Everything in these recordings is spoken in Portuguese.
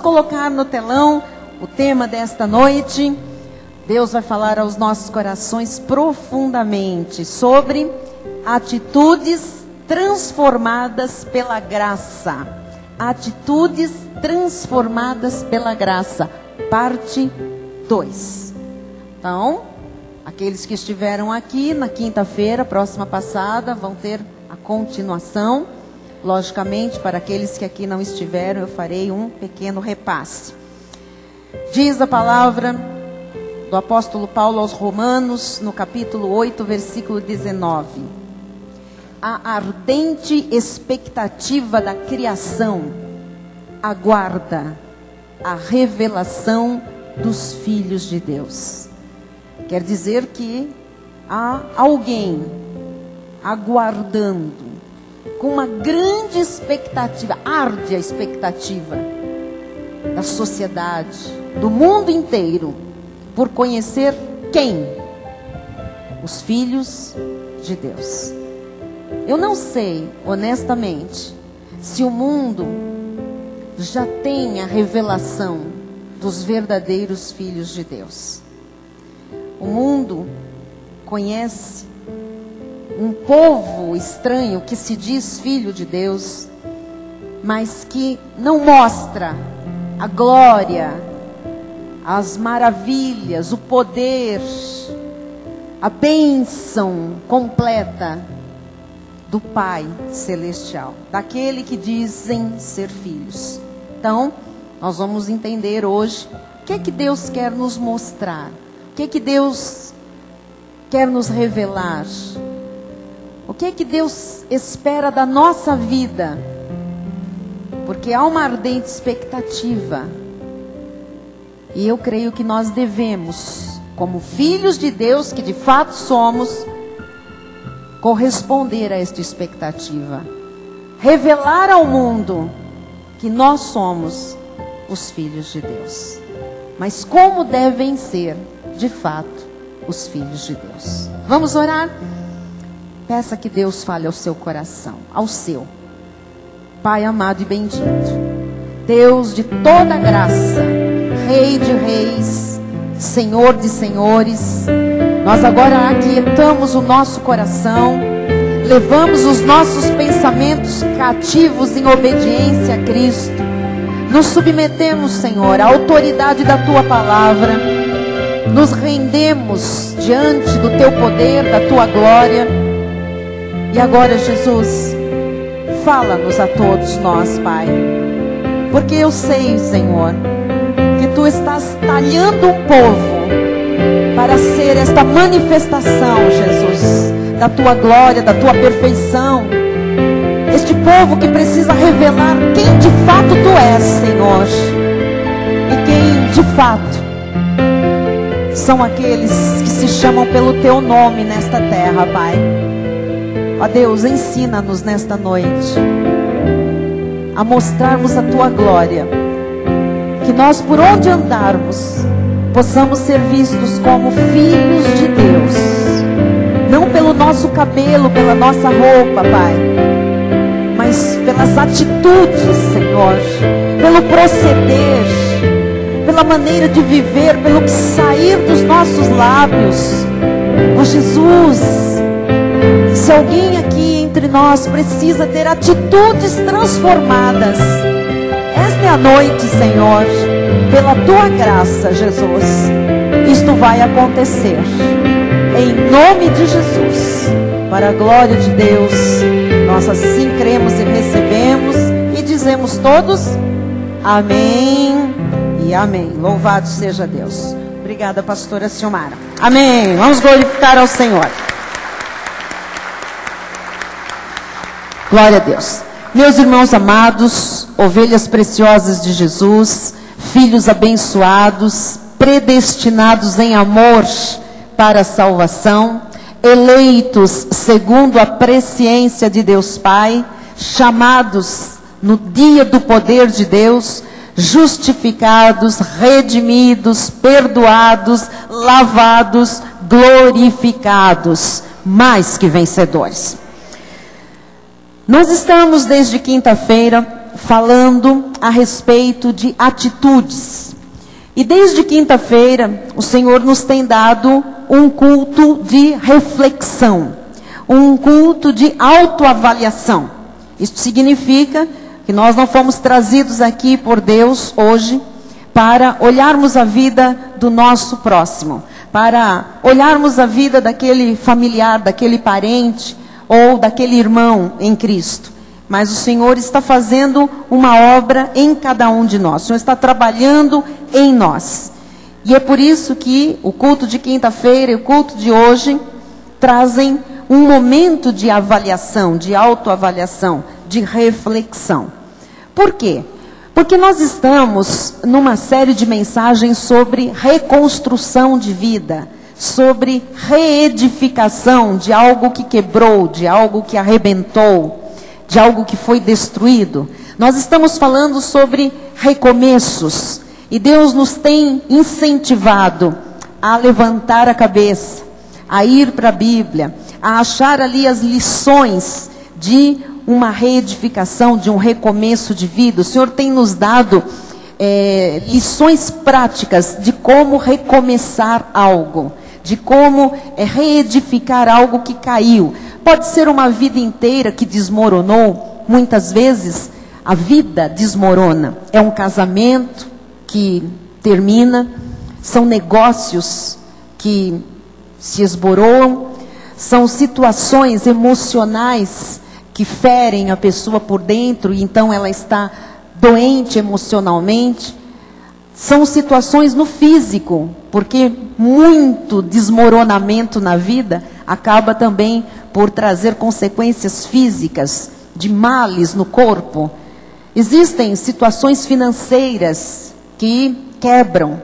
colocar no telão o tema desta noite. Deus vai falar aos nossos corações profundamente sobre atitudes transformadas pela graça. Atitudes transformadas pela graça, parte 2. Então, aqueles que estiveram aqui na quinta-feira, próxima passada, vão ter a continuação. Logicamente, para aqueles que aqui não estiveram, eu farei um pequeno repasse. Diz a palavra do apóstolo Paulo aos Romanos, no capítulo 8, versículo 19. A ardente expectativa da criação aguarda a revelação dos filhos de Deus. Quer dizer que há alguém aguardando, com uma grande expectativa, arde a expectativa da sociedade, do mundo inteiro, por conhecer quem? Os filhos de Deus. Eu não sei, honestamente, se o mundo já tem a revelação dos verdadeiros filhos de Deus. O mundo conhece um povo estranho que se diz filho de Deus, mas que não mostra a glória, as maravilhas, o poder, a bênção completa do Pai Celestial, daquele que dizem ser filhos. Então, nós vamos entender hoje o que é que Deus quer nos mostrar, o que é que Deus quer nos revelar, o que é que Deus espera da nossa vida, porque há uma ardente expectativa. E eu creio que nós devemos, como filhos de Deus, que de fato somos, corresponder a esta expectativa. Revelar ao mundo que nós somos os filhos de Deus. Mas como devem ser, de fato, os filhos de Deus? Vamos orar? Peça que Deus fale ao seu coração, ao seu. Pai amado e bendito, Deus de toda graça, Rei de reis, Senhor de senhores, nós agora aquietamos o nosso coração, levamos os nossos pensamentos cativos em obediência a Cristo, nos submetemos, Senhor, à autoridade da Tua palavra, nos rendemos diante do Teu poder, da Tua glória. E agora, Jesus, fala-nos a todos nós, Pai, porque eu sei, Senhor, que Tu estás talhando um povo para ser esta manifestação, Jesus, da Tua glória, da Tua perfeição. Este povo que precisa revelar quem de fato Tu és, Senhor, e quem de fato são aqueles que se chamam pelo Teu nome nesta terra, Pai. Ó Deus, ensina-nos nesta noite a mostrarmos a Tua glória, que nós por onde andarmos possamos ser vistos como filhos de Deus, não pelo nosso cabelo, pela nossa roupa, Pai, mas pelas atitudes, Senhor, pelo proceder, pela maneira de viver, pelo que sair dos nossos lábios. Ó Jesus, se alguém aqui entre nós precisa ter atitudes transformadas, esta é a noite, Senhor, pela Tua graça, Jesus, isto vai acontecer, em nome de Jesus, para a glória de Deus. Nós assim cremos e recebemos e dizemos todos amém e amém. Louvado seja Deus. Obrigada, pastora Silmara. Amém. Vamos glorificar ao Senhor. Glória a Deus. Meus irmãos amados, ovelhas preciosas de Jesus, filhos abençoados, predestinados em amor para a salvação, eleitos segundo a presciência de Deus Pai, chamados no dia do poder de Deus, justificados, redimidos, perdoados, lavados, glorificados, mais que vencedores. Nós estamos desde quinta-feira falando a respeito de atitudes. E desde quinta-feira, o Senhor nos tem dado um culto de reflexão, um culto de autoavaliação. Isso significa que nós não fomos trazidos aqui por Deus hoje para olharmos a vida do nosso próximo, para olharmos a vida daquele familiar, daquele parente ou daquele irmão em Cristo. Mas o Senhor está fazendo uma obra em cada um de nós. O Senhor está trabalhando em nós. E é por isso que o culto de quinta-feira e o culto de hoje trazem um momento de avaliação, de autoavaliação, de reflexão. Por quê? Porque nós estamos numa série de mensagens sobre reconstrução de vida, sobre reedificação de algo que quebrou, de algo que arrebentou, de algo que foi destruído. Nós estamos falando sobre recomeços. E Deus nos tem incentivado a levantar a cabeça, a ir para a Bíblia, a achar ali as lições de uma reedificação, de um recomeço de vida. O Senhor tem nos dado lições práticas de como recomeçar algo, de como reedificar algo que caiu. Pode ser uma vida inteira que desmoronou. Muitas vezes a vida desmorona. É um casamento que termina, são negócios que se esboroam, são situações emocionais que ferem a pessoa por dentro e então ela está doente emocionalmente. São situações no físico, porque muito desmoronamento na vida acaba também por trazer consequências físicas, de males no corpo. Existem situações financeiras que quebram,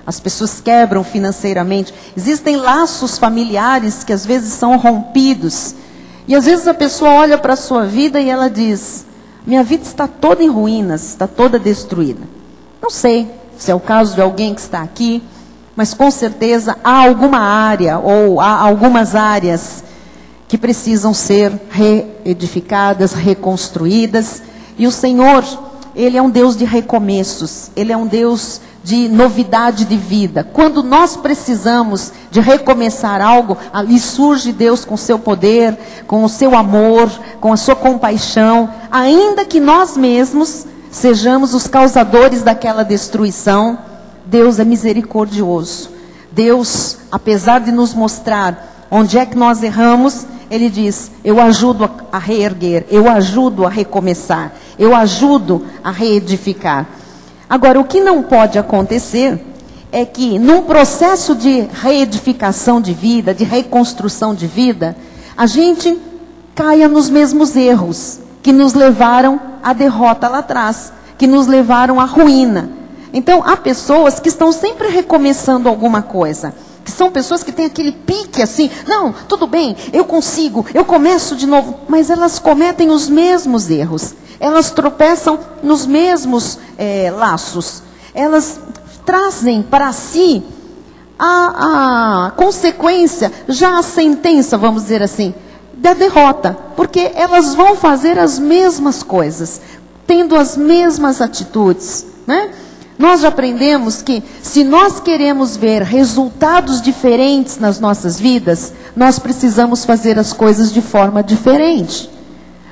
as pessoas quebram financeiramente. Existem laços familiares que às vezes são rompidos. E às vezes a pessoa olha para a sua vida e ela diz: minha vida está toda em ruínas, está toda destruída. Não sei se é o caso de alguém que está aqui, mas com certeza há alguma área ou há algumas áreas que precisam ser reedificadas, reconstruídas. E o Senhor, Ele é um Deus de recomeços, Ele é um Deus de novidade de vida. Quando nós precisamos de recomeçar algo, ali surge Deus com o seu poder, com o seu amor, com a sua compaixão, ainda que nós mesmos sejamos os causadores daquela destruição. Deus é misericordioso. Deus, apesar de nos mostrar onde é que nós erramos, Ele diz: eu ajudo a reerguer, eu ajudo a recomeçar, eu ajudo a reedificar. Agora, o que não pode acontecer é que num processo de reedificação de vida, de reconstrução de vida, a gente caia nos mesmos erros que nos levaram à derrota lá atrás, que nos levaram à ruína. Então, há pessoas que estão sempre recomeçando alguma coisa, que são pessoas que têm aquele pique assim: não, tudo bem, eu consigo, eu começo de novo. Mas elas cometem os mesmos erros. Elas tropeçam nos mesmos laços. Elas trazem para si a consequência, já a sentença, vamos dizer assim, da derrota. Porque elas vão fazer as mesmas coisas, tendo as mesmas atitudes, né? Nós já aprendemos que se nós queremos ver resultados diferentes nas nossas vidas, nós precisamos fazer as coisas de forma diferente.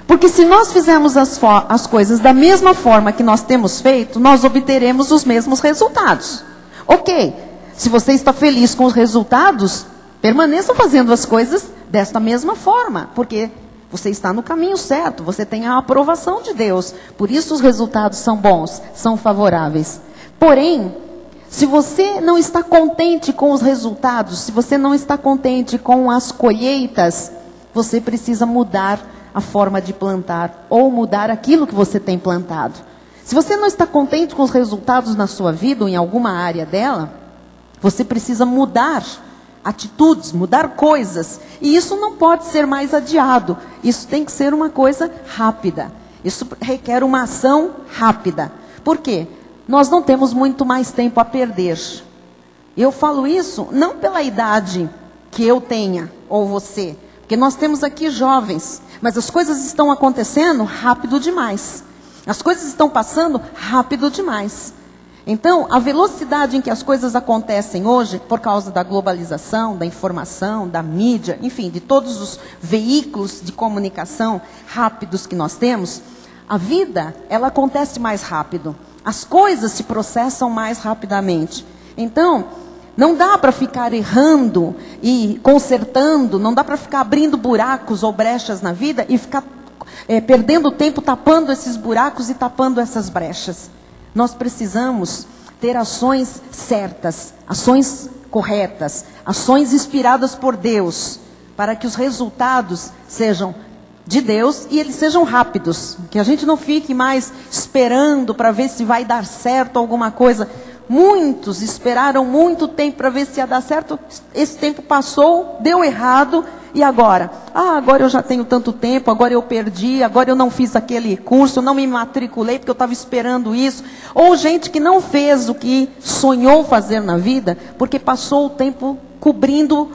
Porque se nós fizermos as coisas da mesma forma que nós temos feito, nós obteremos os mesmos resultados. Ok, se você está feliz com os resultados, permaneça fazendo as coisas desta mesma forma, porque você está no caminho certo, você tem a aprovação de Deus. Por isso os resultados são bons, são favoráveis. Porém, se você não está contente com os resultados, se você não está contente com as colheitas, você precisa mudar a forma de plantar, ou mudar aquilo que você tem plantado. Se você não está contente com os resultados na sua vida, ou em alguma área dela, você precisa mudar atitudes, mudar coisas. E isso não pode ser mais adiado. Isso tem que ser uma coisa rápida. Isso requer uma ação rápida. Por quê? Nós não temos muito mais tempo a perder. Eu falo isso não pela idade que eu tenha, ou você. Porque nós temos aqui jovens, mas as coisas estão acontecendo rápido demais. As coisas estão passando rápido demais. Então, a velocidade em que as coisas acontecem hoje, por causa da globalização, da informação, da mídia, enfim, de todos os veículos de comunicação rápidos que nós temos, a vida, ela acontece mais rápido. As coisas se processam mais rapidamente. Então, não dá para ficar errando e consertando, não dá para ficar abrindo buracos ou brechas na vida e ficar perdendo tempo tapando esses buracos e tapando essas brechas. Nós precisamos ter ações certas, ações corretas, ações inspiradas por Deus, para que os resultados sejam de Deus e eles sejam rápidos. Que a gente não fique mais esperando para ver se vai dar certo alguma coisa. Muitos esperaram muito tempo para ver se ia dar certo. Esse tempo passou, deu errado. E agora? Agora eu já tenho tanto tempo, agora eu perdi, agora eu não fiz aquele curso, eu não me matriculei porque eu estava esperando isso. Ou gente que não fez o que sonhou fazer na vida, porque passou o tempo cobrindo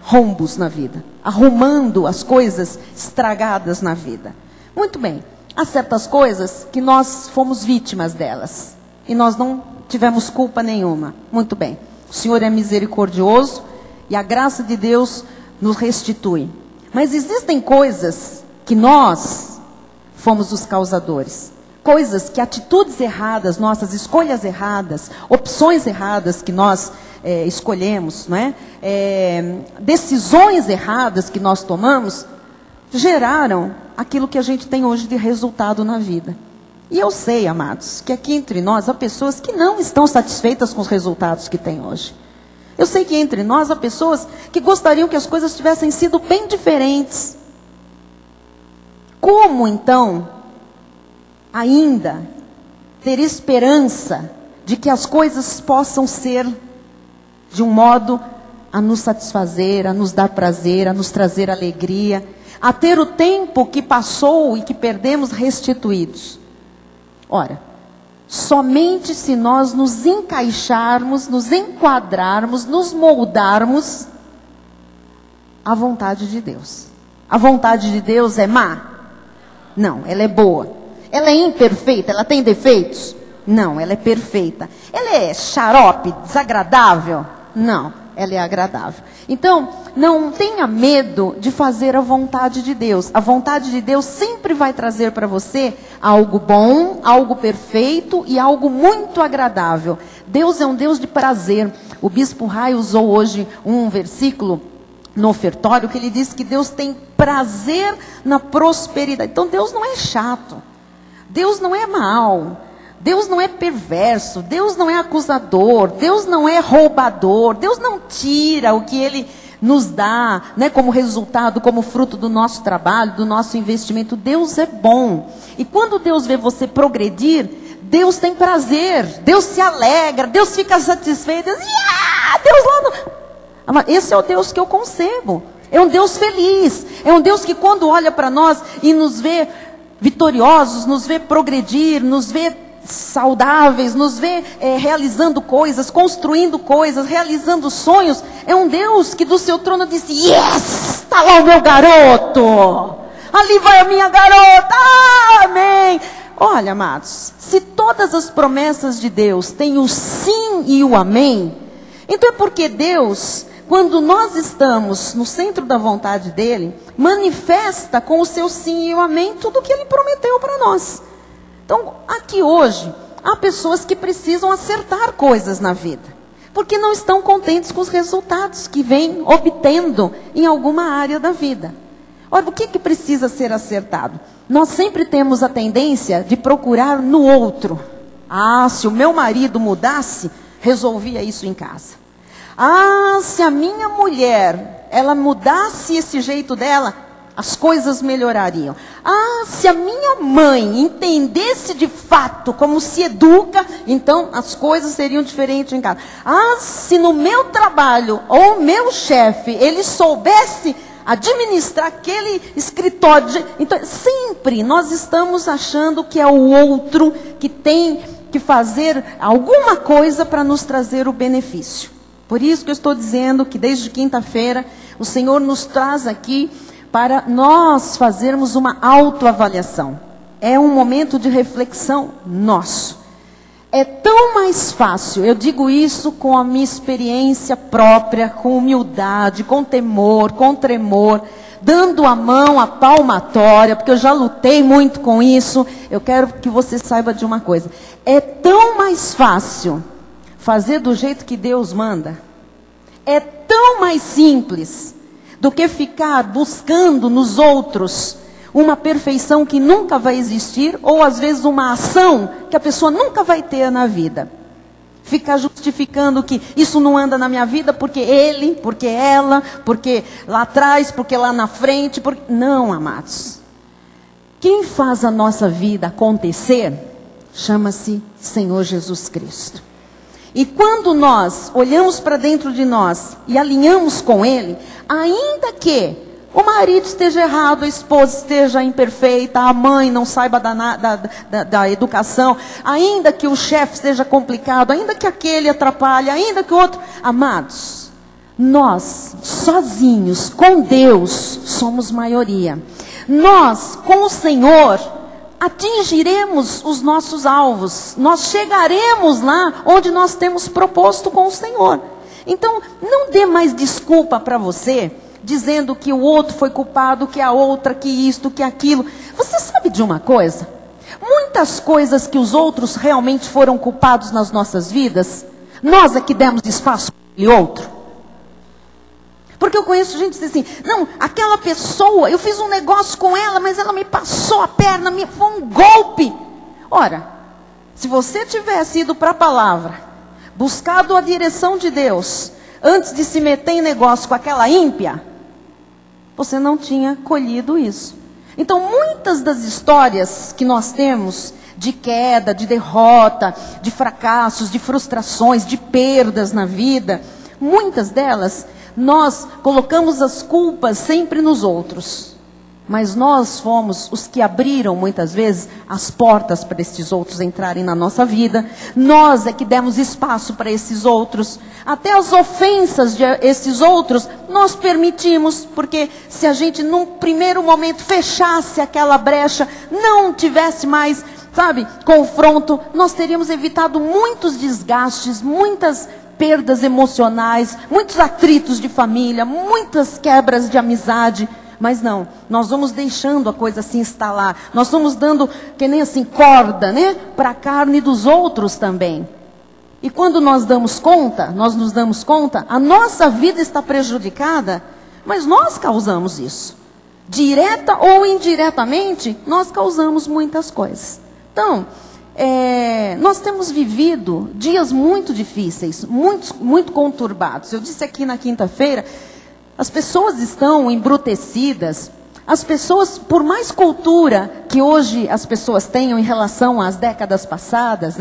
rombos na vida, arrumando as coisas estragadas na vida. Muito bem, há certas coisas que nós fomos vítimas delas, e nós não tivemos culpa nenhuma. Muito bem, o Senhor é misericordioso, e a graça de Deus nos restitui. Mas existem coisas que nós fomos os causadores. Coisas que atitudes erradas, nossas escolhas erradas, opções erradas que nós escolhemos, não é? Decisões erradas que nós tomamos, geraram aquilo que a gente tem hoje de resultado na vida. E eu sei, amados, que aqui entre nós há pessoas que não estão satisfeitas com os resultados que têm hoje. Eu sei que entre nós há pessoas que gostariam que as coisas tivessem sido bem diferentes. Como então, ainda, ter esperança de que as coisas possam ser de um modo a nos satisfazer, a nos dar prazer, a nos trazer alegria, a ter o tempo que passou e que perdemos restituídos? Ora, somente se nós nos encaixarmos, nos enquadrarmos, nos moldarmos à vontade de Deus. A vontade de Deus é má? Não, ela é boa. Ela é imperfeita? Ela tem defeitos? Não, ela é perfeita. Ela é xarope, desagradável? Não, ela é agradável. Então, não tenha medo de fazer a vontade de Deus. A vontade de Deus sempre vai trazer para você algo bom, algo perfeito e algo muito agradável. Deus é um Deus de prazer. O bispo Rai usou hoje um versículo no ofertório que ele diz que Deus tem prazer na prosperidade. Então Deus não é chato. Deus não é mau. Deus não é perverso, Deus não é acusador, Deus não é roubador, Deus não tira o que Ele nos dá, né, como resultado, como fruto do nosso trabalho, do nosso investimento. Deus é bom. E quando Deus vê você progredir, Deus tem prazer, Deus se alegra, Deus fica satisfeito. Deus lá no... Esse é o Deus que eu concebo. É um Deus feliz, é um Deus que quando olha para nós e nos vê vitoriosos, nos vê progredir, nos vê saudáveis, nos vê realizando coisas, construindo coisas, realizando sonhos. É um Deus que do seu trono disse: yes, está lá o meu garoto, ali vai a minha garota, amém. Olha, amados, se todas as promessas de Deus têm o sim e o amém, então é porque Deus, quando nós estamos no centro da vontade dele, manifesta com o seu sim e o amém tudo o que ele prometeu para nós. Então, aqui hoje, há pessoas que precisam acertar coisas na vida, porque não estão contentes com os resultados que vêm obtendo em alguma área da vida. Ora, o que precisa ser acertado? Nós sempre temos a tendência de procurar no outro. Se o meu marido mudasse, resolvia isso em casa. Se a minha mulher, ela mudasse esse jeito dela, as coisas melhorariam. Se a minha mãe entendesse de fato como se educa, então as coisas seriam diferentes em casa. Se no meu trabalho, ou meu chefe, ele soubesse administrar aquele escritório. Então, sempre nós estamos achando que é o outro que tem que fazer alguma coisa para nos trazer o benefício. Por isso que eu estou dizendo que desde quinta-feira, o Senhor nos traz aqui para nós fazermos uma autoavaliação. é um momento de reflexão nosso. É tão mais fácil, eu digo isso com a minha experiência própria, com humildade, com temor, com tremor, dando a mão, a palmatória, porque eu já lutei muito com isso. Eu quero que você saiba de uma coisa. É tão mais fácil fazer do jeito que Deus manda. É tão mais simples do que ficar buscando nos outros uma perfeição que nunca vai existir, ou às vezes uma ação que a pessoa nunca vai ter na vida. Ficar justificando que isso não anda na minha vida porque ele, porque ela, porque lá atrás, porque lá na frente. Não, amados. Quem faz a nossa vida acontecer chama-se Senhor Jesus Cristo. E quando nós olhamos para dentro de nós e alinhamos com Ele, ainda que o marido esteja errado, a esposa esteja imperfeita, a mãe não saiba da educação, ainda que o chefe esteja complicado, ainda que aquele atrapalhe, ainda que o outro. Amados, nós, sozinhos, com Deus, somos maioria. Nós, com o Senhor, atingiremos os nossos alvos. Nós chegaremos lá onde nós temos proposto com o Senhor. Então, não dê mais desculpa para você, dizendo que o outro foi culpado, que a outra, que isto, que aquilo. Você sabe de uma coisa? Muitas coisas que os outros realmente foram culpados nas nossas vidas, nós é que demos espaço para aquele outro. Porque eu conheço gente que diz assim, não, aquela pessoa, eu fiz um negócio com ela, mas ela me passou a perna, foi um golpe. Ora, se você tivesse ido para a palavra, buscado a direção de Deus, antes de se meter em negócio com aquela ímpia, você não tinha colhido isso. Então, muitas das histórias que nós temos de queda, de derrota, de fracassos, de frustrações, de perdas na vida, muitas delas, nós colocamos as culpas sempre nos outros. Mas nós fomos os que abriram, muitas vezes, as portas para esses outros entrarem na nossa vida. Nós é que demos espaço para esses outros. Até as ofensas de esses outros, nós permitimos. Porque se a gente, num primeiro momento, fechasse aquela brecha, não tivesse mais, confronto, nós teríamos evitado muitos desgastes, muitas perdas emocionais, muitos atritos de família, muitas quebras de amizade. Mas não, nós vamos deixando a coisa se instalar. Nós vamos dando, que nem assim, corda, para a carne dos outros também. E quando nós nos damos conta, a nossa vida está prejudicada, mas nós causamos isso. Direta ou indiretamente, nós causamos muitas coisas. Então, nós temos vivido dias muito difíceis, muito conturbados. Eu disse aqui na quinta-feira, as pessoas estão embrutecidas. As pessoas, por mais cultura que hoje as pessoas tenham em relação às décadas passadas,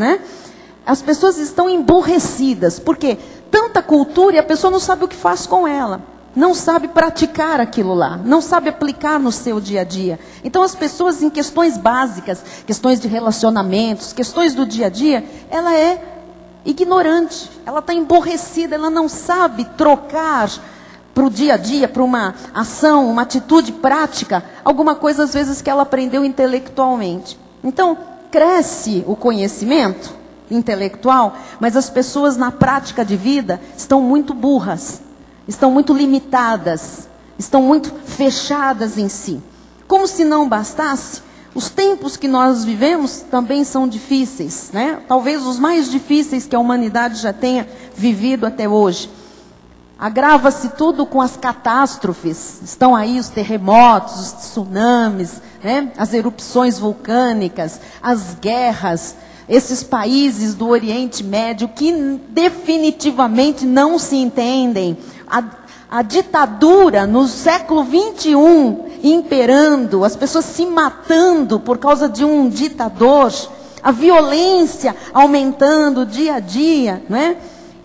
as pessoas estão emburrecidas. Porque tanta cultura e a pessoa não sabe o que faz com ela. Não sabe praticar aquilo lá. Não sabe aplicar no seu dia a dia. Então as pessoas em questões básicas, questões de relacionamentos, questões do dia a dia, ela é ignorante. Ela está emburrecida, ela não sabe trocar para o dia a dia, para uma ação, uma atitude prática, alguma coisa às vezes que ela aprendeu intelectualmente. Então, cresce o conhecimento intelectual, mas as pessoas na prática de vida estão muito burras, estão muito limitadas, estão muito fechadas em si. Como se não bastasse, os tempos que nós vivemos também são difíceis, Talvez os mais difíceis que a humanidade já tenha vivido até hoje. Agrava-se tudo com as catástrofes. Estão aí os terremotos, os tsunamis, as erupções vulcânicas, as guerras. Esses países do Oriente Médio que definitivamente não se entendem. A ditadura no século 21 imperando, as pessoas se matando por causa de um ditador. A violência aumentando dia a dia,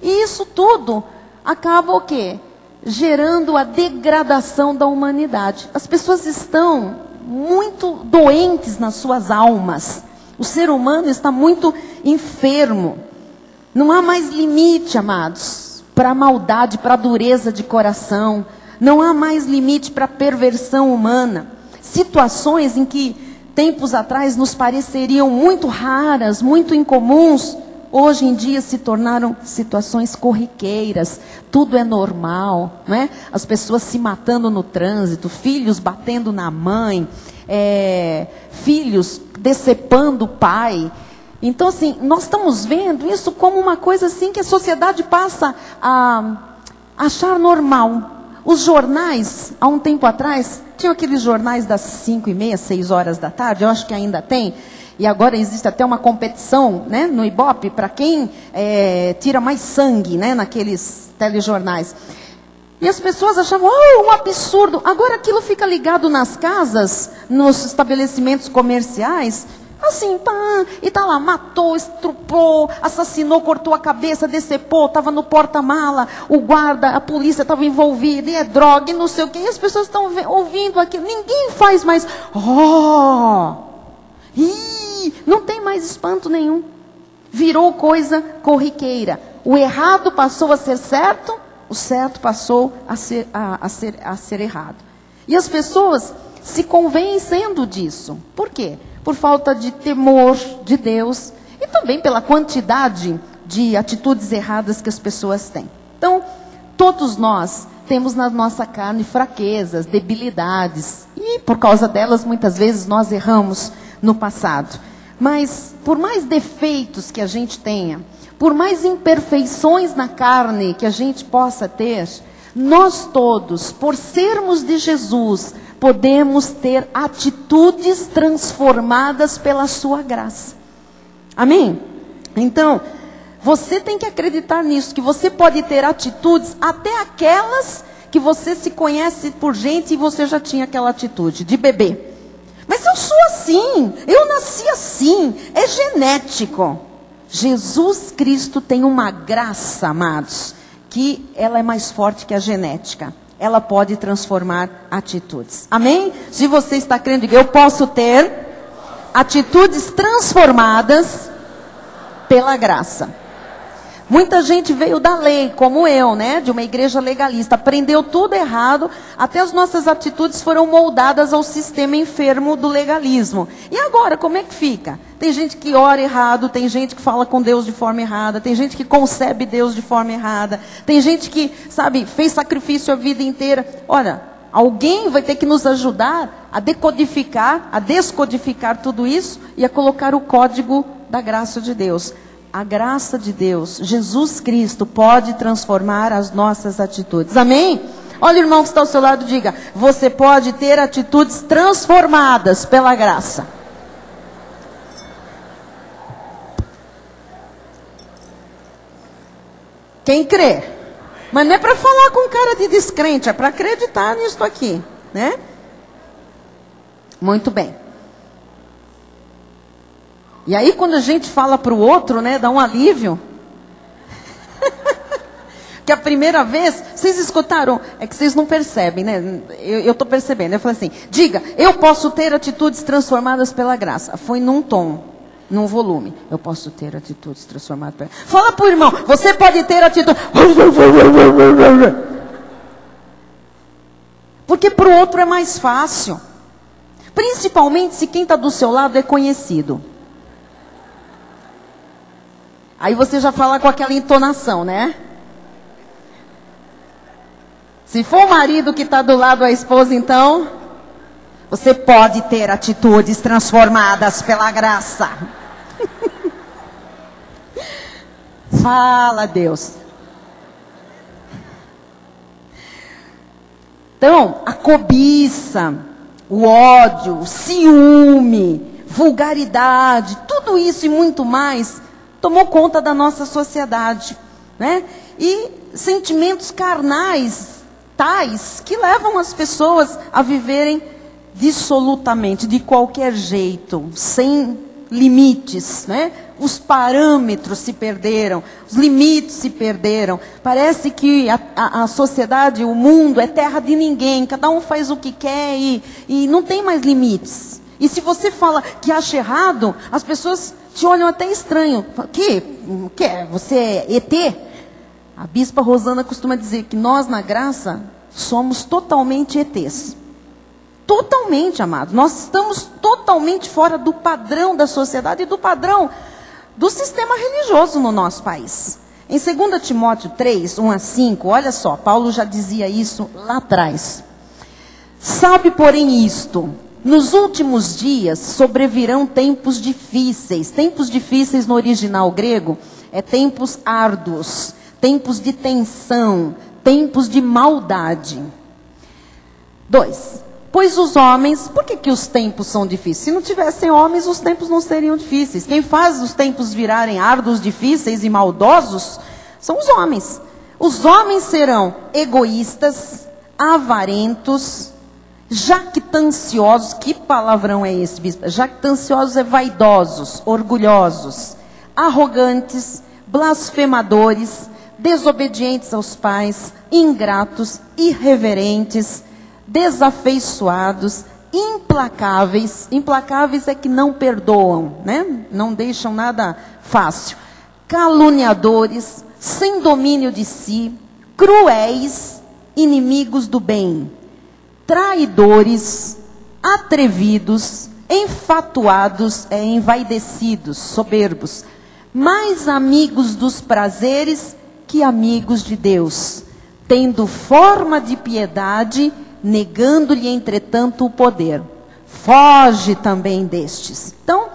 E isso tudo acaba o quê? Gerando a degradação da humanidade. As pessoas estão muito doentes nas suas almas. O ser humano está muito enfermo. Não há mais limite, amados, para a maldade, para a dureza de coração. Não há mais limite para a perversão humana. Situações em que tempos atrás nos pareceriam muito raras, muito incomuns, hoje em dia se tornaram situações corriqueiras. Tudo é normal, né? As pessoas se matando no trânsito, filhos batendo na mãe, filhos decepando o pai. Então, assim, nós estamos vendo isso como uma coisa assim que a sociedade passa a achar normal. Os jornais, há um tempo atrás, tinham aqueles jornais das 5h30, 6 horas da tarde, eu acho que ainda tem, e agora existe até uma competição, né, no Ibope, para quem tira mais sangue, né, naqueles telejornais. E as pessoas achavam, um absurdo. Agora aquilo fica ligado nas casas, nos estabelecimentos comerciais, assim, pá, e tá lá, matou, estuprou, assassinou, cortou a cabeça, decepou, estava no porta-mala, o guarda, a polícia estava envolvida, e é droga, e não sei o quê, e as pessoas estão ouvindo aquilo, ninguém faz mais, não tem mais espanto nenhum, virou coisa corriqueira, o errado passou a ser certo, o certo passou a ser errado, e as pessoas se convencendo disso, por quê? Por falta de temor de Deus e também pela quantidade de atitudes erradas que as pessoas têm. Então, todos nós temos na nossa carne fraquezas, debilidades, e por causa delas muitas vezes nós erramos no passado. Mas por mais defeitos que a gente tenha, por mais imperfeições na carne que a gente possa ter, nós todos, por sermos de Jesus, podemos ter atitudes transformadas pela sua graça. Amém? Então, você tem que acreditar nisso, que você pode ter atitudes, até aquelas que você se conhece por gente e você já tinha aquela atitude de bebê. Mas eu sou assim, eu nasci assim, é genético. Jesus Cristo tem uma graça, amados, que ela é mais forte que a genética. Ela pode transformar atitudes. Amém? Se você está crendo, diga, eu posso ter atitudes transformadas pela graça. Muita gente veio da lei, como eu, né? De uma igreja legalista. Aprendeu tudo errado, até as nossas atitudes foram moldadas ao sistema enfermo do legalismo. E agora, como é que fica? Tem gente que ora errado, tem gente que fala com Deus de forma errada, tem gente que concebe Deus de forma errada, tem gente que, sabe, fez sacrifício a vida inteira. Olha, alguém vai ter que nos ajudar a decodificar, a descodificar tudo isso e a colocar o código da graça de Deus. A graça de Deus, Jesus Cristo, pode transformar as nossas atitudes. Amém? Olha o irmão que está ao seu lado e diga, você pode ter atitudes transformadas pela graça. Quem crê? Mas não é para falar com cara de descrente, é para acreditar nisso aqui, né? Muito bem. E aí quando a gente fala para o outro, né, dá um alívio. Que a primeira vez, vocês escutaram, é que vocês não percebem, né? Eu estou percebendo, eu falei assim, diga, eu posso ter atitudes transformadas pela graça. Foi num tom, num volume. Eu posso ter atitudes transformadas pela graça. Fala para o irmão, você pode ter atitudes... Porque para o outro é mais fácil. Principalmente se quem está do seu lado é conhecido. Aí você já fala com aquela entonação, né? Se for o marido que está do lado da esposa, então, você pode ter atitudes transformadas pela graça. Fala, Deus. Então, a cobiça, o ódio, o ciúme, vulgaridade, tudo isso e muito mais tomou conta da nossa sociedade, né? E sentimentos carnais, tais, que levam as pessoas a viverem dissolutamente, de qualquer jeito, sem limites, né? Os parâmetros se perderam, os limites se perderam. Parece que a sociedade, o mundo é terra de ninguém, cada um faz o que quer e não tem mais limites. E se você fala que acha errado, as pessoas te olham até estranho. Que? Você é ET? A bispa Rosana costuma dizer que nós, na graça, somos totalmente ETs. Totalmente, amados. Nós estamos totalmente fora do padrão da sociedade e do padrão do sistema religioso no nosso país. Em 2 Timóteo 3, 1 a 5, olha só, Paulo já dizia isso lá atrás. Sabe, porém, isto, nos últimos dias sobrevirão tempos difíceis. Tempos difíceis no original grego é tempos árduos, tempos de tensão, tempos de maldade. 2. Pois os homens, por que os tempos são difíceis? Se não tivessem homens, os tempos não seriam difíceis. Quem faz os tempos virarem árduos, difíceis e maldosos são os homens. Os homens serão egoístas, avarentos, jactanciosos. Que palavrão é esse, bispo? Jactanciosos é vaidosos, orgulhosos, arrogantes, blasfemadores, desobedientes aos pais, ingratos, irreverentes, desafeiçoados, implacáveis. Implacáveis é que não perdoam, né? Não deixam nada fácil. Caluniadores, sem domínio de si, cruéis, inimigos do bem, traidores, atrevidos, enfatuados, envaidecidos, soberbos, mais amigos dos prazeres que amigos de Deus, tendo forma de piedade, negando-lhe, entretanto, o poder. Foge também destes. Então,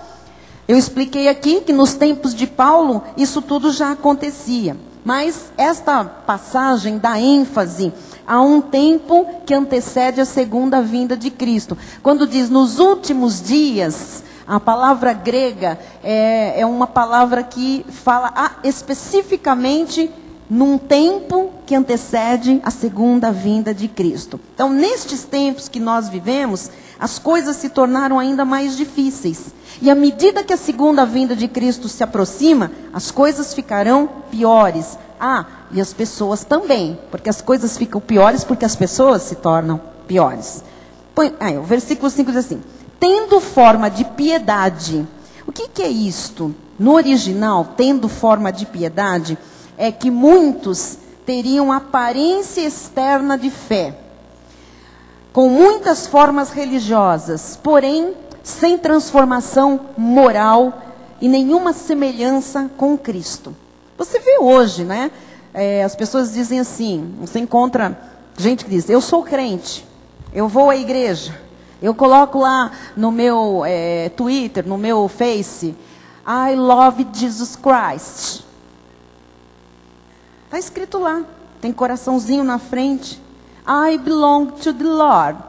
eu expliquei aqui que nos tempos de Paulo, isso tudo já acontecia. Mas esta passagem dá ênfase a um tempo que antecede a segunda vinda de Cristo. Quando diz nos últimos dias, a palavra grega é uma palavra que fala especificamente num tempo que antecede a segunda vinda de Cristo. Então, nestes tempos que nós vivemos, as coisas se tornaram ainda mais difíceis. E à medida que a segunda vinda de Cristo se aproxima, as coisas ficarão piores. E as pessoas também, porque as coisas ficam piores porque as pessoas se tornam piores. O versículo 5 diz assim: tendo forma de piedade. O que é isto? No original, tendo forma de piedade, é que muitos teriam aparência externa de fé, com muitas formas religiosas, porém sem transformação moral e nenhuma semelhança com Cristo. Você vê hoje, né? As pessoas dizem assim, você encontra gente que diz, eu sou crente, eu vou à igreja, eu coloco lá no meu Twitter, no meu Face, I love Jesus Christ. Está escrito lá, tem coraçãozinho na frente, I belong to the Lord.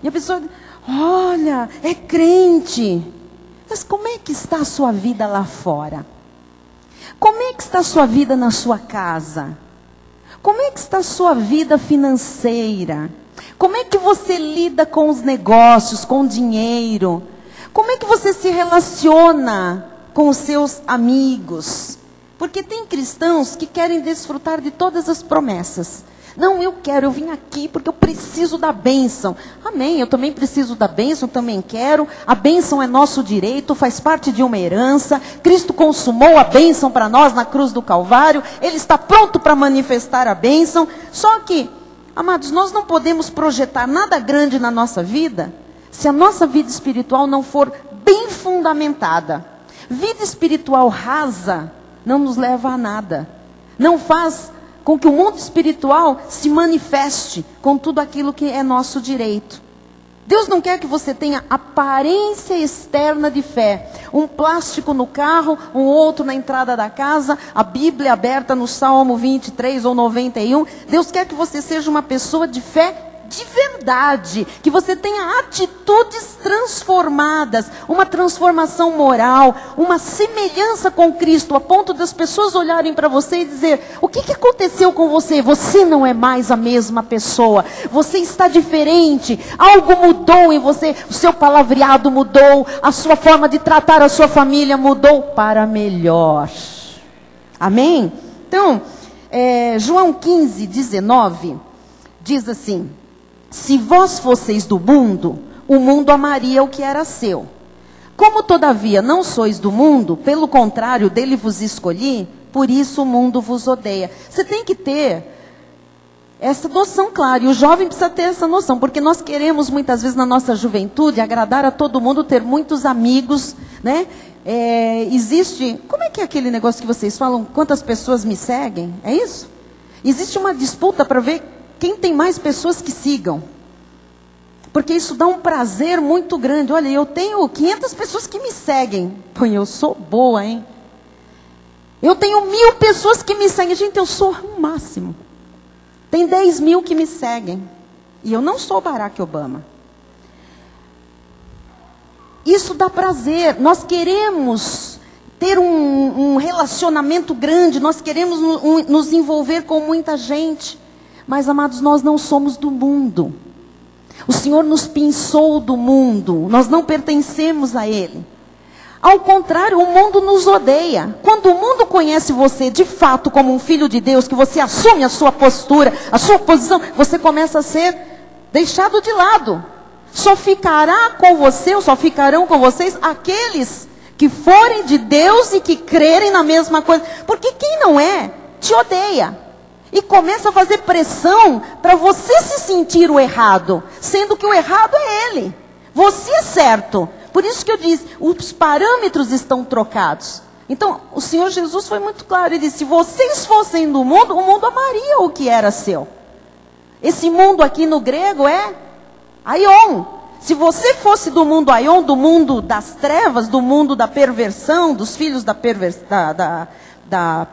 E a pessoa, olha, é crente, mas como é que está a sua vida lá fora? Como é que está a sua vida na sua casa? Como é que está a sua vida financeira? Como é que você lida com os negócios, com o dinheiro? Como é que você se relaciona com os seus amigos? Porque tem cristãos que querem desfrutar de todas as promessas. Não, eu vim aqui porque eu preciso da bênção. Amém, eu também preciso da bênção, também quero. A bênção é nosso direito, faz parte de uma herança. Cristo consumou a bênção para nós na cruz do Calvário. Ele está pronto para manifestar a bênção. Só que, amados, nós não podemos projetar nada grande na nossa vida se a nossa vida espiritual não for bem fundamentada. Vida espiritual rasa não nos leva a nada. Não faz com que o mundo espiritual se manifeste com tudo aquilo que é nosso direito. Deus não quer que você tenha aparência externa de fé. Um plástico no carro, um outro na entrada da casa, a Bíblia aberta no Salmo 23 ou 91. Deus quer que você seja uma pessoa de fé de verdade, que você tenha atitudes transformadas, uma transformação moral, uma semelhança com Cristo, a ponto das pessoas olharem para você e dizer, o que aconteceu com você? Você não é mais a mesma pessoa, você está diferente, algo mudou em você, o seu palavreado mudou, a sua forma de tratar a sua família mudou para melhor. Amém? Então, João 15, 19, diz assim, se vós fosseis do mundo, o mundo amaria o que era seu. Como todavia não sois do mundo, pelo contrário, dele vos escolhi, por isso o mundo vos odeia. Você tem que ter essa noção clara. E o jovem precisa ter essa noção, porque nós queremos muitas vezes na nossa juventude agradar a todo mundo, ter muitos amigos, né? Existe, como é que é aquele negócio que vocês falam, quantas pessoas me seguem? É isso? Existe uma disputa para ver quem tem mais pessoas que sigam. Porque isso dá um prazer muito grande. Olha, eu tenho 500 pessoas que me seguem. Pô, eu sou boa, hein? Eu tenho 1000 pessoas que me seguem. Gente, eu sou o máximo. Tem 10.000 que me seguem. E eu não sou Barack Obama. Isso dá prazer. Nós queremos ter um relacionamento grande. Nós queremos nos envolver com muita gente. Mas, amados, nós não somos do mundo. O Senhor nos pinçou do mundo. Nós não pertencemos a Ele. Ao contrário, o mundo nos odeia. Quando o mundo conhece você de fato como um filho de Deus, que você assume a sua postura, a sua posição, você começa a ser deixado de lado. Só ficará com você, ou só ficarão com vocês, aqueles que forem de Deus e que crerem na mesma coisa. Porque quem não é, te odeia. E começa a fazer pressão para você se sentir o errado, sendo que o errado é ele. Você é certo. Por isso que eu disse, os parâmetros estão trocados. Então, o Senhor Jesus foi muito claro. Ele disse, se vocês fossem do mundo, o mundo amaria o que era seu. Esse mundo aqui no grego é aion. Se você fosse do mundo aion, do mundo das trevas, do mundo da perversão, dos filhos da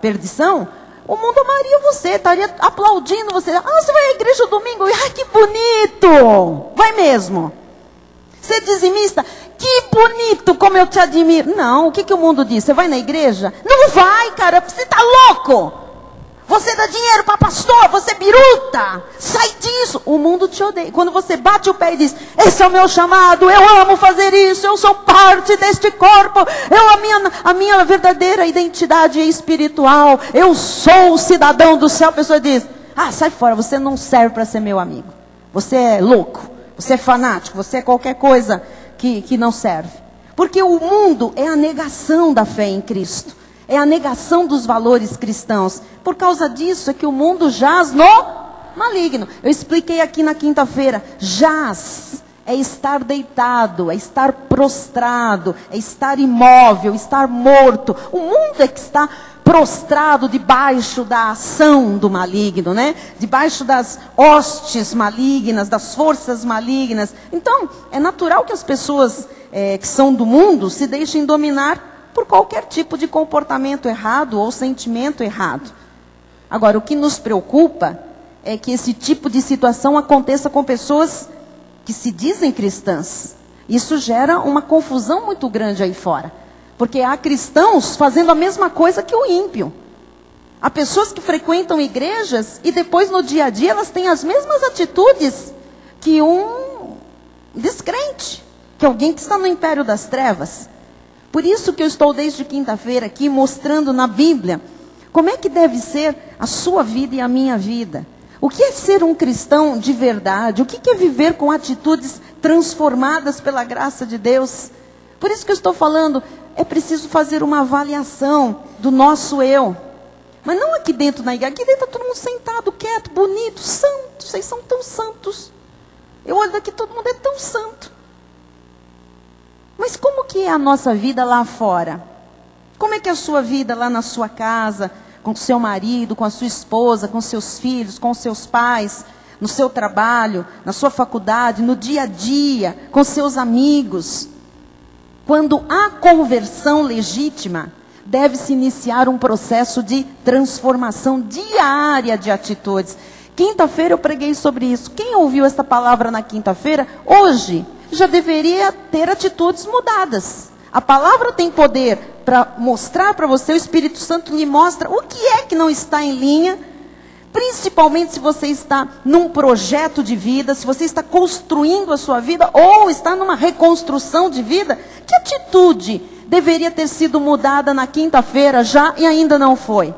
perdição, o mundo amaria você, estaria aplaudindo você. Ah, você vai à igreja domingo? Ah, que bonito! Vai mesmo. Você é dizimista? Que bonito, como eu te admiro. Não, o que o mundo diz? Você vai na igreja? Não vai, cara, você está louco. Você dá dinheiro para pastor, você é biruta. Sai disso. O mundo te odeia. Quando você bate o pé e diz, esse é o meu chamado, eu amo fazer isso, eu sou parte deste corpo, a minha verdadeira identidade é espiritual, eu sou o cidadão do céu, a pessoa diz, ah, sai fora, você não serve para ser meu amigo. Você é louco, você é fanático, você é qualquer coisa que não serve. Porque o mundo é a negação da fé em Cristo. É a negação dos valores cristãos. Por causa disso é que o mundo jaz no maligno. Eu expliquei aqui na quinta-feira. Jaz é estar deitado, é estar prostrado, é estar imóvel, estar morto. O mundo é que está prostrado debaixo da ação do maligno, né? Debaixo das hostes malignas, das forças malignas. Então, é natural que as pessoas que são do mundo se deixem dominar por qualquer tipo de comportamento errado ou sentimento errado. Agora, o que nos preocupa é que esse tipo de situação aconteça com pessoas que se dizem cristãs. Isso gera uma confusão muito grande aí fora. Porque há cristãos fazendo a mesma coisa que o ímpio. Há pessoas que frequentam igrejas e depois no dia a dia elas têm as mesmas atitudes que um descrente, que alguém que está no império das trevas. Por isso que eu estou desde quinta-feira aqui mostrando na Bíblia como é que deve ser a sua vida e a minha vida. O que é ser um cristão de verdade? O que é viver com atitudes transformadas pela graça de Deus? Por isso que eu estou falando, é preciso fazer uma avaliação do nosso eu. Mas não aqui dentro na igreja, aqui dentro está todo mundo sentado, quieto, bonito, santo. Vocês são tão santos. Eu olho daqui, todo mundo é tão santo. Mas como que é a nossa vida lá fora? Como é que é a sua vida lá na sua casa, com o seu marido, com a sua esposa, com seus filhos, com seus pais, no seu trabalho, na sua faculdade, no dia a dia, com seus amigos? Quando há conversão legítima, deve-se iniciar um processo de transformação diária de atitudes. Quinta-feira eu preguei sobre isso. Quem ouviu esta palavra na quinta-feira, hoje já deveria ter atitudes mudadas. A palavra tem poder para mostrar para você, o Espírito Santo lhe mostra o que é que não está em linha, principalmente se você está num projeto de vida, se você está construindo a sua vida ou está numa reconstrução de vida. Que atitude deveria ter sido mudada na quinta-feira já e ainda não foi?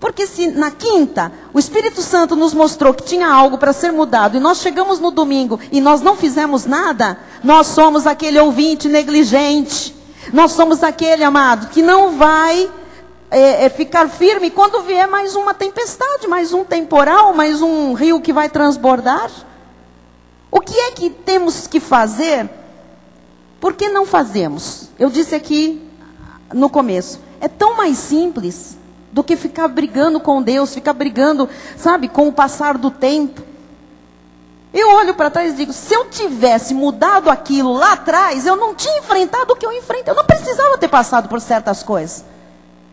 Porque se na quinta o Espírito Santo nos mostrou que tinha algo para ser mudado e nós chegamos no domingo e nós não fizemos nada, nós somos aquele ouvinte negligente. Nós somos aquele, amado, que não vai ficar firme quando vier mais uma tempestade, mais um temporal, mais um rio que vai transbordar. O que é que temos que fazer? Por que não fazemos? Eu disse aqui no começo, é tão mais simples do que ficar brigando com Deus, ficar brigando, sabe, com o passar do tempo. Eu olho para trás e digo, se eu tivesse mudado aquilo lá atrás, eu não tinha enfrentado o que eu enfrentei. Eu não precisava ter passado por certas coisas.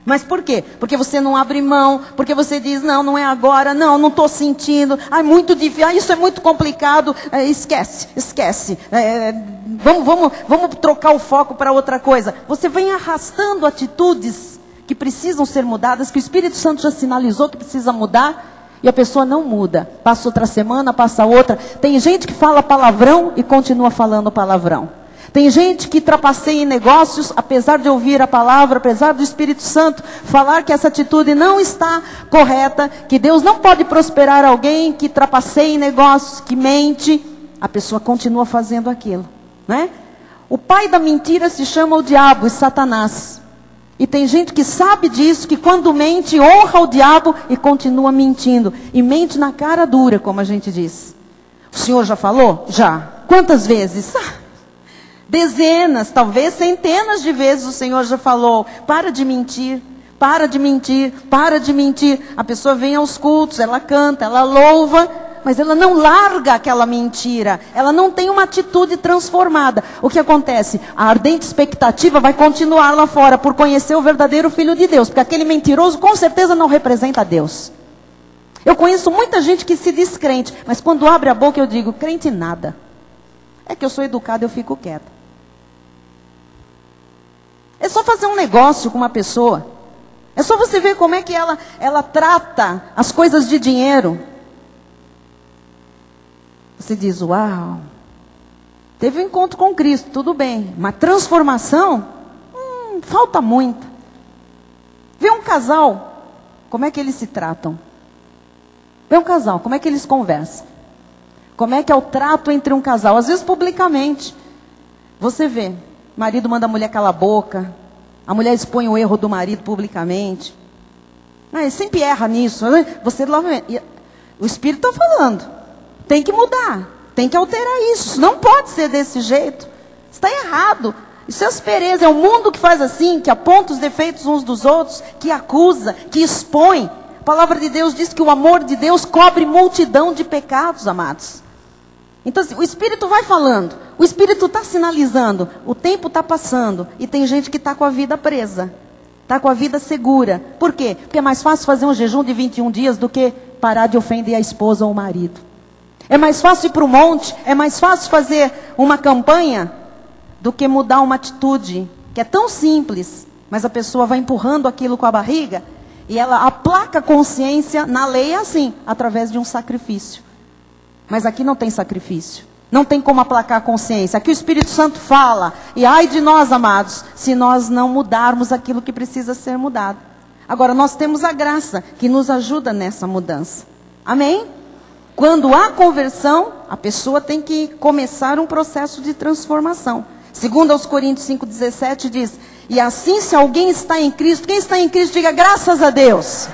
Mas por quê? Porque você não abre mão, porque você diz, não, não é agora, não estou sentindo, muito difícil, isso é muito complicado, esquece. Vamos trocar o foco para outra coisa. Você vem arrastando atitudes que precisam ser mudadas, que o Espírito Santo já sinalizou que precisa mudar, e a pessoa não muda. Passa outra semana, passa outra. Tem gente que fala palavrão e continua falando palavrão. Tem gente que trapaceia em negócios, apesar de ouvir a palavra, apesar do Espírito Santo falar que essa atitude não está correta, que Deus não pode prosperar alguém que trapaceia em negócios, que mente, a pessoa continua fazendo aquilo, né? O pai da mentira se chama o diabo e Satanás. E tem gente que sabe disso, que quando mente, honra o diabo e continua mentindo. E mente na cara dura, como a gente diz. O Senhor já falou? Já. Quantas vezes? Dezenas, talvez centenas de vezes o Senhor já falou, para de mentir, para de mentir, para de mentir. A pessoa vem aos cultos, ela canta, ela louva, mas ela não larga aquela mentira, ela não tem uma atitude transformada. O que acontece? A ardente expectativa vai continuar lá fora por conhecer o verdadeiro Filho de Deus, porque aquele mentiroso com certeza não representa Deus. Eu conheço muita gente que se diz crente, mas quando abre a boca eu digo, crente nada. É que eu sou educada, eu fico quieta. É só fazer um negócio com uma pessoa. É só você ver como é que ela trata as coisas de dinheiro. Você diz, uau, teve um encontro com Cristo, tudo bem. Mas transformação, falta muito. Vê um casal, como é que eles se tratam? Vê um casal, como é que eles conversam? Como é que é o trato entre um casal? Às vezes publicamente. Você vê. O marido manda a mulher calar a boca. A mulher expõe o erro do marido publicamente. Ele sempre erra nisso. Você o Espírito está falando. Tem que mudar. Tem que alterar isso. Não pode ser desse jeito. Está errado. Isso é aspereza. É o mundo que faz assim, que aponta os defeitos uns dos outros, que acusa, que expõe. A palavra de Deus diz que o amor de Deus cobre multidão de pecados, amados. Então, assim, o Espírito vai falando, o Espírito está sinalizando, o tempo está passando, e tem gente que está com a vida presa, está com a vida segura. Por quê? Porque é mais fácil fazer um jejum de 21 dias do que parar de ofender a esposa ou o marido. É mais fácil ir para o monte, é mais fácil fazer uma campanha do que mudar uma atitude, que é tão simples, mas a pessoa vai empurrando aquilo com a barriga, e ela aplaca a consciência, na lei é assim, através de um sacrifício. Mas aqui não tem sacrifício. Não tem como aplacar a consciência. Aqui o Espírito Santo fala. E ai de nós, amados, se nós não mudarmos aquilo que precisa ser mudado. Agora, nós temos a graça que nos ajuda nessa mudança. Amém? Quando há conversão, a pessoa tem que começar um processo de transformação. Segundo aos Coríntios 5,17 diz, e assim se alguém está em Cristo, quem está em Cristo, diga graças a Deus.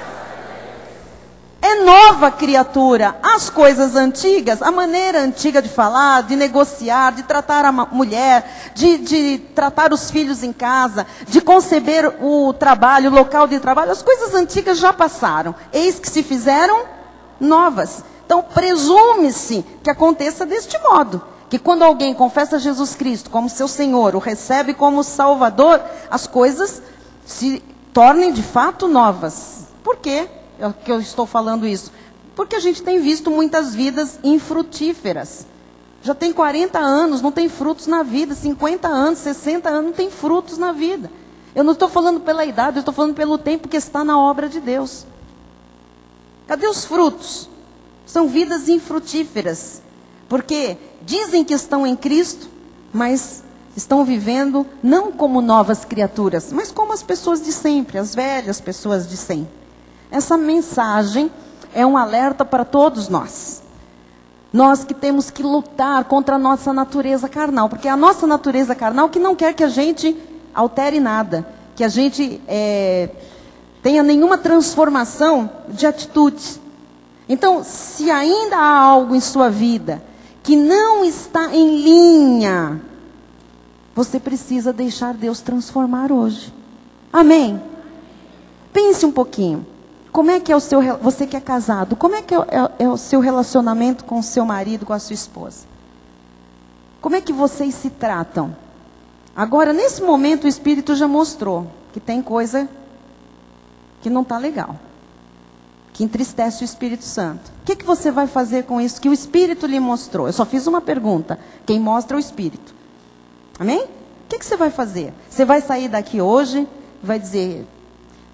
É nova criatura. As coisas antigas, a maneira antiga de falar, de negociar, de tratar a mulher, de tratar os filhos em casa, de conceber o trabalho, o local de trabalho, as coisas antigas já passaram. Eis que se fizeram novas. Então, presume-se que aconteça deste modo. Que quando alguém confessa Jesus Cristo como seu Senhor, o recebe como Salvador, as coisas se tornem de fato novas. Por quê? Que eu estou falando isso? Porque a gente tem visto muitas vidas infrutíferas. Já tem 40 anos, não tem frutos na vida. 50 anos, 60 anos, não tem frutos na vida. Eu não estou falando pela idade, eu estou falando pelo tempo que está na obra de Deus. Cadê os frutos? São vidas infrutíferas. Porque dizem que estão em Cristo, mas estão vivendo não como novas criaturas, mas como as pessoas de sempre, as velhas pessoas de sempre. Essa mensagem é um alerta para todos nós. Nós que temos que lutar contra a nossa natureza carnal. Porque é a nossa natureza carnal que não quer que a gente altere nada. Que a gente tenha nenhuma transformação de atitude. Então, se ainda há algo em sua vida que não está em linha, você precisa deixar Deus transformar hoje. Amém? Pense um pouquinho. Como é que é você que é casado, como é que é o seu relacionamento com o seu marido, com a sua esposa? Como é que vocês se tratam? Agora, nesse momento, o Espírito já mostrou que tem coisa que não está legal, que entristece o Espírito Santo. O que você vai fazer com isso que o Espírito lhe mostrou? Eu só fiz uma pergunta. Quem mostra é o Espírito. Amém? O que você vai fazer? Você vai sair daqui hoje, vai dizer,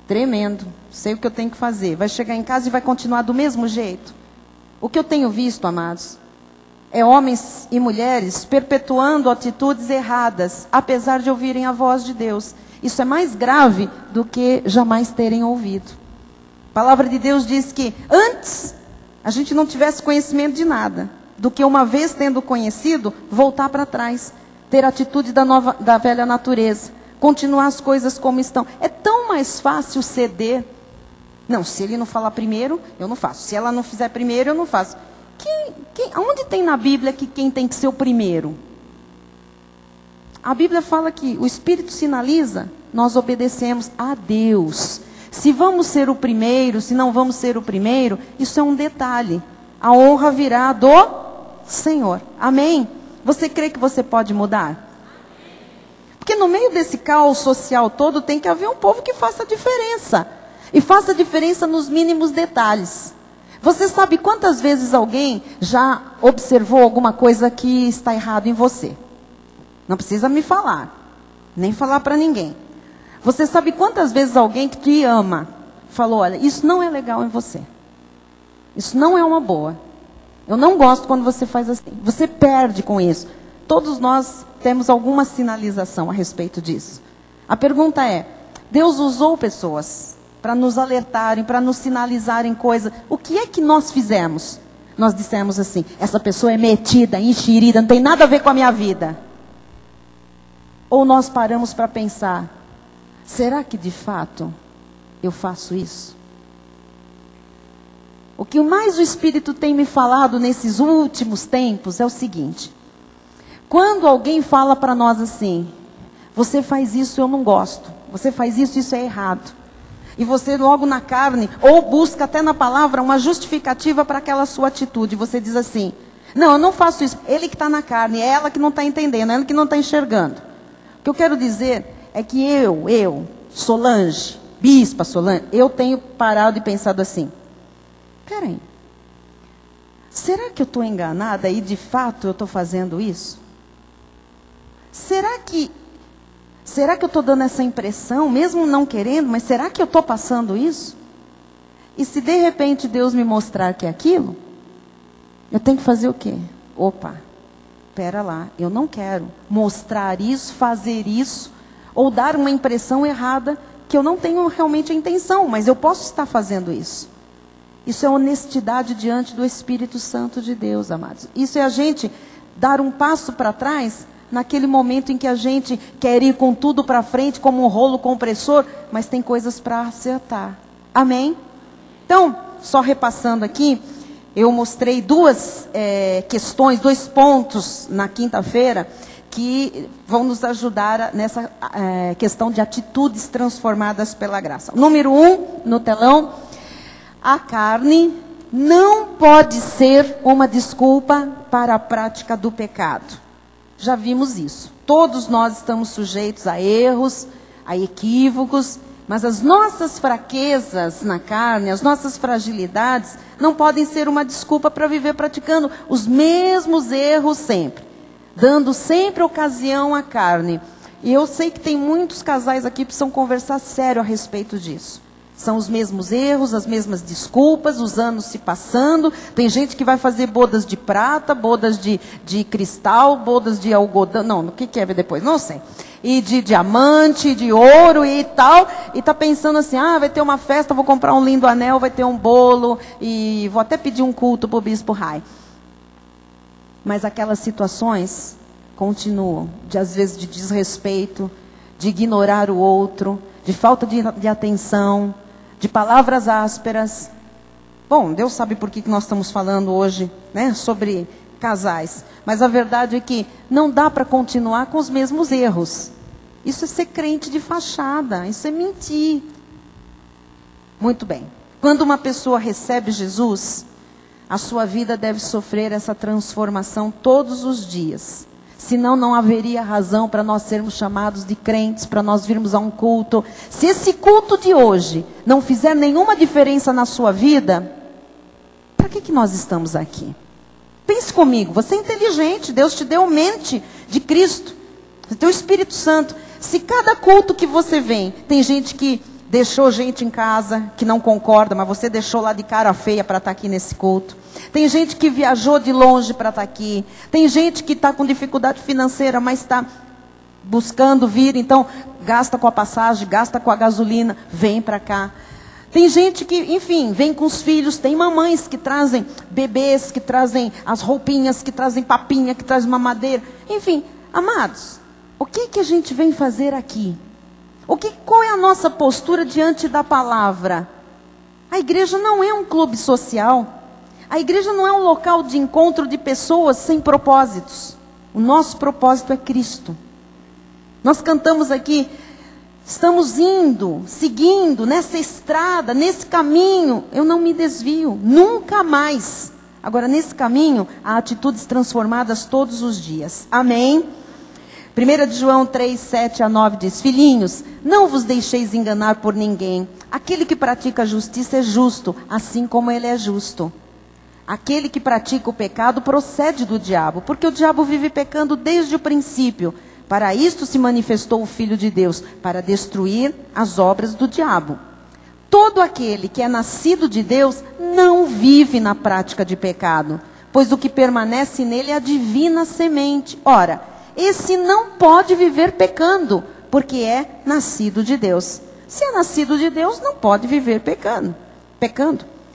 tremendo, sei o que eu tenho que fazer. Vai chegar em casa e vai continuar do mesmo jeito. O que eu tenho visto, amados, é homens e mulheres perpetuando atitudes erradas, apesar de ouvirem a voz de Deus. Isso é mais grave do que jamais terem ouvido. A palavra de Deus diz que antes a gente não tivesse conhecimento de nada, do que uma vez tendo conhecido, voltar para trás, ter atitude da velha natureza, continuar as coisas como estão. É tão mais fácil ceder. Não, se ele não falar primeiro, eu não faço. Se ela não fizer primeiro, eu não faço. Onde tem na Bíblia que quem tem que ser o primeiro? A Bíblia fala que o Espírito sinaliza, nós obedecemos a Deus. Se vamos ser o primeiro, se não vamos ser o primeiro, isso é um detalhe. A honra virá do Senhor. Amém? Você crê que você pode mudar? Porque no meio desse caos social todo, tem que haver um povo que faça diferença. E faça diferença nos mínimos detalhes. Você sabe quantas vezes alguém já observou alguma coisa que está errado em você? Não precisa me falar, nem falar para ninguém. Você sabe quantas vezes alguém que te ama falou, olha, isso não é legal em você. Isso não é uma boa. Eu não gosto quando você faz assim. Você perde com isso. Todos nós temos alguma sinalização a respeito disso. A pergunta é, Deus usou pessoas para nos alertarem, para nos sinalizarem coisas. O que é que nós fizemos? Nós dissemos assim, essa pessoa é metida, enxerida, não tem nada a ver com a minha vida. Ou nós paramos para pensar, será que de fato eu faço isso? O que mais o Espírito tem me falado nesses últimos tempos é o seguinte. Quando alguém fala para nós assim, você faz isso, eu não gosto. Você faz isso, isso é errado. E você logo na carne, ou busca até na palavra uma justificativa para aquela sua atitude. Você diz assim, não, eu não faço isso. Ele que está na carne, é ela que não está entendendo, é ela que não está enxergando. O que eu quero dizer é que eu, Solange, Bispa Solange, eu tenho parado e pensado assim, peraí, será que eu estou enganada e de fato eu estou fazendo isso? Será que eu estou dando essa impressão, mesmo não querendo, mas será que eu estou passando isso? E se de repente Deus me mostrar que é aquilo, eu tenho que fazer o quê? Opa, espera lá, eu não quero mostrar isso, fazer isso, ou dar uma impressão errada, que eu não tenho realmente a intenção, mas eu posso estar fazendo isso. Isso é honestidade diante do Espírito Santo de Deus, amados. Isso é a gente dar um passo para trás, naquele momento em que a gente quer ir com tudo para frente, como um rolo compressor, mas tem coisas para acertar. Amém? Então, só repassando aqui, eu mostrei duas questões, 2 pontos na quinta-feira, que vão nos ajudar nessa questão de atitudes transformadas pela graça. Número 1, no telão, a carne não pode ser uma desculpa para a prática do pecado. Já vimos isso. Todos nós estamos sujeitos a erros, a equívocos, mas as nossas fraquezas na carne, as nossas fragilidades, não podem ser uma desculpa para viver praticando os mesmos erros sempre, dando sempre ocasião à carne. E eu sei que tem muitos casais aqui que precisam conversar sério a respeito disso. São os mesmos erros, as mesmas desculpas, os anos se passando. Tem gente que vai fazer bodas de prata, bodas de cristal, bodas de algodão. Não, o que é ver depois? Não sei. E de diamante, de ouro e tal. E está pensando assim, vai ter uma festa, vou comprar um lindo anel, vai ter um bolo. E vou até pedir um culto para o Bispo Rai. Mas aquelas situações continuam. Às vezes de desrespeito, de ignorar o outro, de falta de atenção, de palavras ásperas. Bom, Deus sabe por que nós estamos falando hoje, né, sobre casais. Mas a verdade é que não dá para continuar com os mesmos erros. Isso é ser crente de fachada, isso é mentir. Muito bem. Quando uma pessoa recebe Jesus, a sua vida deve sofrer essa transformação todos os dias. Senão não haveria razão para nós sermos chamados de crentes, para nós virmos a um culto. Se esse culto de hoje não fizer nenhuma diferença na sua vida, para que nós estamos aqui? Pense comigo, você é inteligente, Deus te deu mente de Cristo, você tem o Espírito Santo. Se cada culto que você vem, tem gente que deixou gente em casa, que não concorda, mas você deixou lá de cara feia para estar aqui nesse culto. Tem gente que viajou de longe para estar aqui. Tem gente que está com dificuldade financeira, mas está buscando vir, então gasta com a passagem, gasta com a gasolina, vem para cá. Tem gente que, enfim, vem com os filhos. Tem mamães que trazem bebês, que trazem as roupinhas, que trazem papinha, que trazem mamadeira. Enfim, amados, o que a gente vem fazer aqui? Qual é a nossa postura diante da palavra? A igreja não é um clube social. A igreja não é um local de encontro de pessoas sem propósitos. O nosso propósito é Cristo. Nós cantamos aqui, estamos indo, seguindo nessa estrada, nesse caminho. Eu não me desvio, nunca mais. Agora, nesse caminho, há atitudes transformadas todos os dias. Amém? 1 João 3, 7 a 9 diz: Filhinhos, não vos deixeis enganar por ninguém. Aquele que pratica a justiça é justo, assim como ele é justo. Aquele que pratica o pecado procede do diabo, porque o diabo vive pecando desde o princípio. Para isto se manifestou o Filho de Deus, para destruir as obras do diabo. Todo aquele que é nascido de Deus não vive na prática de pecado, pois o que permanece nele é a divina semente. Ora, esse não pode viver pecando, porque é nascido de Deus. Se é nascido de Deus, não pode viver pecando.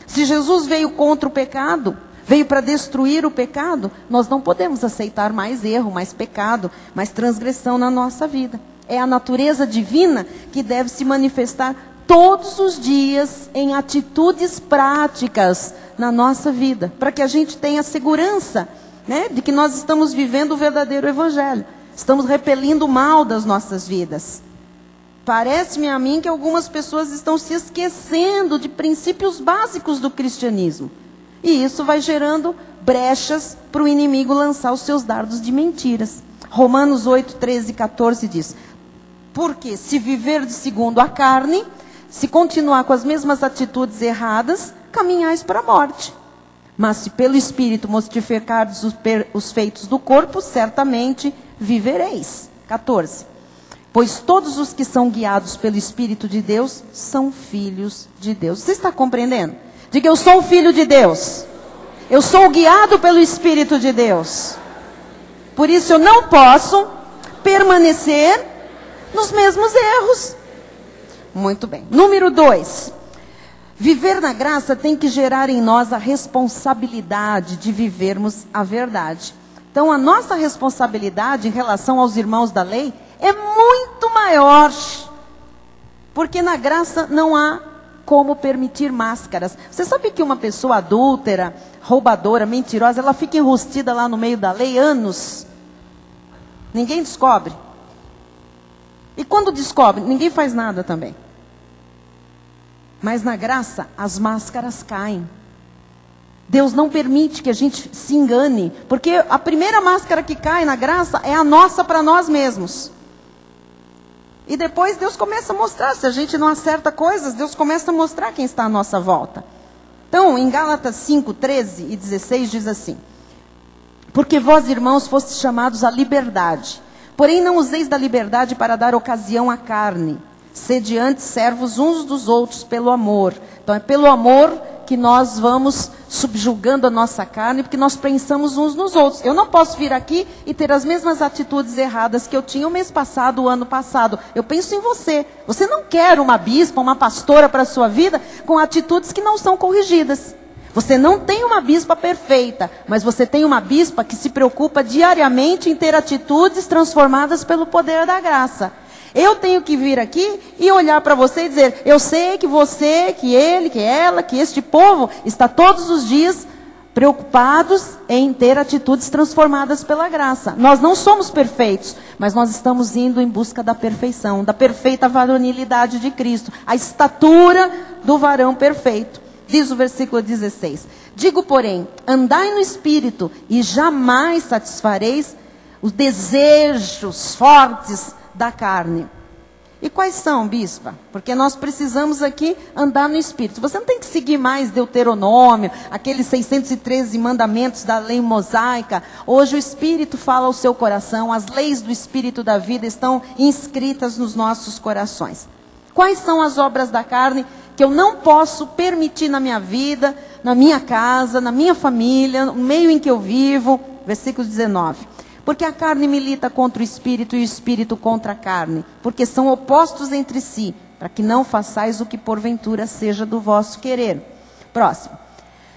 Se Jesus veio contra o pecado, veio para destruir o pecado, nós não podemos aceitar mais erro, mais pecado, mais transgressão na nossa vida. É a natureza divina que deve se manifestar todos os dias em atitudes práticas na nossa vida, para que a gente tenha segurança, né, de que nós estamos vivendo o verdadeiro evangelho. Estamos repelindo o mal das nossas vidas. Parece-me a mim que algumas pessoas estão se esquecendo de princípios básicos do cristianismo. E isso vai gerando brechas para o inimigo lançar os seus dardos de mentiras. Romanos 8, 13 e 14 diz: Porque se viver de segundo a carne, se continuar com as mesmas atitudes erradas, caminhais para a morte. Mas se pelo Espírito mortificardes os feitos do corpo, certamente vivereis. 14. Pois todos os que são guiados pelo Espírito de Deus são filhos de Deus. Você está compreendendo? Diga: eu sou um filho de Deus. Eu sou guiado pelo Espírito de Deus. Por isso eu não posso permanecer nos mesmos erros. Muito bem. Número 2. Viver na graça tem que gerar em nós a responsabilidade de vivermos a verdade. Então, a nossa responsabilidade em relação aos irmãos da lei é muito maior. Porque na graça não há como permitir máscaras. Você sabe que uma pessoa adúltera, roubadora, mentirosa, ela fica enrustida lá no meio da lei anos. Ninguém descobre. E quando descobre, ninguém faz nada também. Mas na graça, as máscaras caem. Deus não permite que a gente se engane. Porque a primeira máscara que cai na graça é a nossa para nós mesmos. E depois Deus começa a mostrar. Se a gente não acerta coisas, Deus começa a mostrar quem está à nossa volta. Então, em Gálatas 5, 13 e 16 diz assim: Porque vós, irmãos, fostes chamados à liberdade. Porém não useis da liberdade para dar ocasião à carne. Sede antes servos uns dos outros pelo amor. Então é pelo amor que nós vamos subjugando a nossa carne, porque nós pensamos uns nos outros. Eu não posso vir aqui e ter as mesmas atitudes erradas que eu tinha o mês passado, o ano passado. Eu penso em você. Você não quer uma bispa, uma pastora para a sua vida com atitudes que não são corrigidas. Você não tem uma bispa perfeita, mas você tem uma bispa que se preocupa diariamente em ter atitudes transformadas pelo poder da graça. Eu tenho que vir aqui e olhar para você e dizer, eu sei que você, que ele, que ela, que este povo está todos os dias preocupados em ter atitudes transformadas pela graça. Nós não somos perfeitos, mas nós estamos indo em busca da perfeição, da perfeita varonilidade de Cristo, a estatura do varão perfeito. Diz o versículo 16, digo, porém, andai no Espírito e jamais satisfareis os desejos fortes da carne. E quais são, bispa? Porque nós precisamos aqui andar no Espírito. Você não tem que seguir mais Deuteronômio, aqueles 613 mandamentos da lei mosaica. Hoje o Espírito fala ao seu coração, as leis do Espírito da vida estão inscritas nos nossos corações. Quais são as obras da carne que eu não posso permitir na minha vida, na minha casa, na minha família, no meio em que eu vivo? Versículo 19. Porque a carne milita contra o Espírito e o Espírito contra a carne, porque são opostos entre si, para que não façais o que porventura seja do vosso querer. Próximo.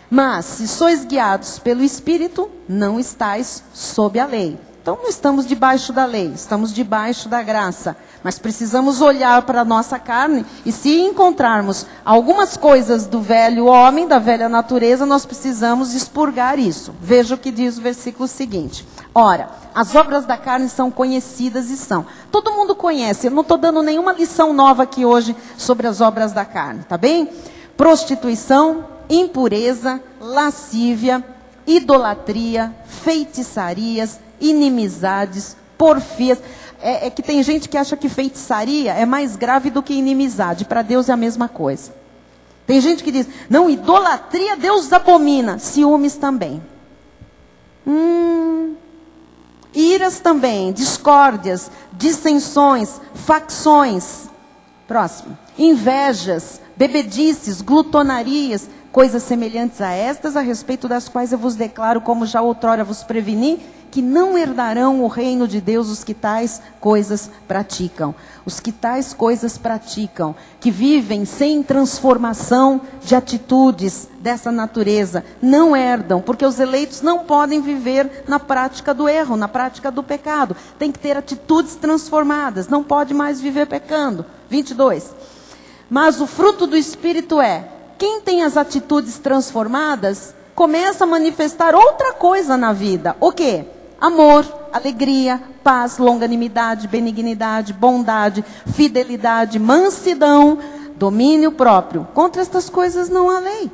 Mas, se sois guiados pelo Espírito, não estáis sob a lei. Então, não estamos debaixo da lei, estamos debaixo da graça. Mas precisamos olhar para a nossa carne e se encontrarmos algumas coisas do velho homem, da velha natureza, nós precisamos expurgar isso. Veja o que diz o versículo seguinte. Ora, as obras da carne são conhecidas e são. Todo mundo conhece, eu não estou dando nenhuma lição nova aqui hoje sobre as obras da carne, tá bem? Prostituição, impureza, lascívia, idolatria, feitiçarias, inimizades, porfias. É que tem gente que acha que feitiçaria é mais grave do que inimizade. Para Deus é a mesma coisa. Tem gente que diz, não, idolatria Deus abomina. Ciúmes também. Iras também, discórdias, dissensões, facções. Próximo. Invejas, bebedices, glutonarias, coisas semelhantes a estas, a respeito das quais eu vos declaro, como já outrora vos preveni, que não herdarão o reino de Deus os que tais coisas praticam. Os que tais coisas praticam, que vivem sem transformação de atitudes dessa natureza, não herdam, porque os eleitos não podem viver na prática do erro, na prática do pecado. Tem que ter atitudes transformadas, não pode mais viver pecando. 22. Mas o fruto do Espírito é, quem tem as atitudes transformadas, começa a manifestar outra coisa na vida. O quê? Amor, alegria, paz, longanimidade, benignidade, bondade, fidelidade, mansidão, domínio próprio. Contra estas coisas não há lei.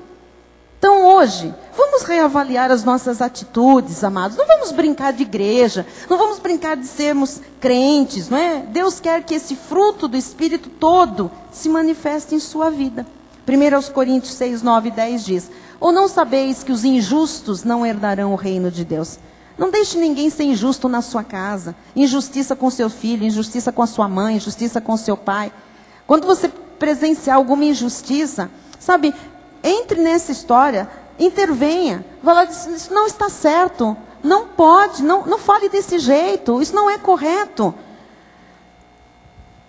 Então hoje, vamos reavaliar as nossas atitudes, amados. Não vamos brincar de igreja, não vamos brincar de sermos crentes, não é? Deus quer que esse fruto do Espírito todo se manifeste em sua vida. 1 Coríntios 6, 9 e 10 diz, ou não sabeis que os injustos não herdarão o reino de Deus? Não deixe ninguém ser injusto na sua casa. Injustiça com seu filho, injustiça com a sua mãe, injustiça com seu pai. Quando você presenciar alguma injustiça, sabe, entre nessa história, intervenha. Fala, isso não está certo, não pode, não fale desse jeito, isso não é correto.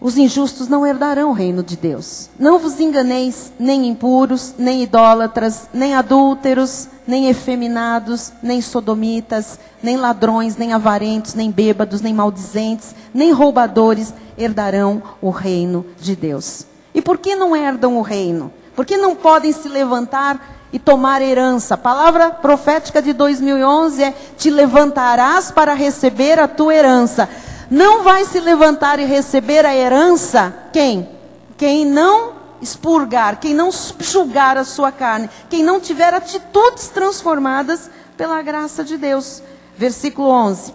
Os injustos não herdarão o reino de Deus. Não vos enganeis, nem impuros, nem idólatras, nem adúlteros, nem efeminados, nem sodomitas, nem ladrões, nem avarentos, nem bêbados, nem maldizentes, nem roubadores herdarão o reino de Deus. E por que não herdam o reino? Porque não podem se levantar e tomar herança. A palavra profética de 2011 é, te levantarás para receber a tua herança. Não vai se levantar e receber a herança, quem? Quem não expurgar, quem não subjugar a sua carne, quem não tiver atitudes transformadas pela graça de Deus. Versículo 11.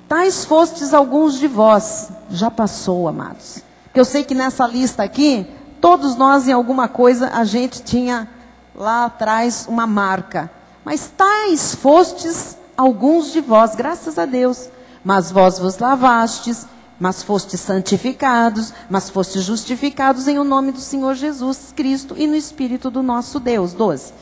Tais fostes alguns de vós. Já passou, amados. Porque eu sei que nessa lista aqui, todos nós em alguma coisa, a gente tinha lá atrás uma marca. Mas tais fostes alguns de vós, graças a Deus. Mas vós vos lavastes, mas fostes santificados, mas fostes justificados em o nome do Senhor Jesus Cristo e no Espírito do nosso Deus. 12.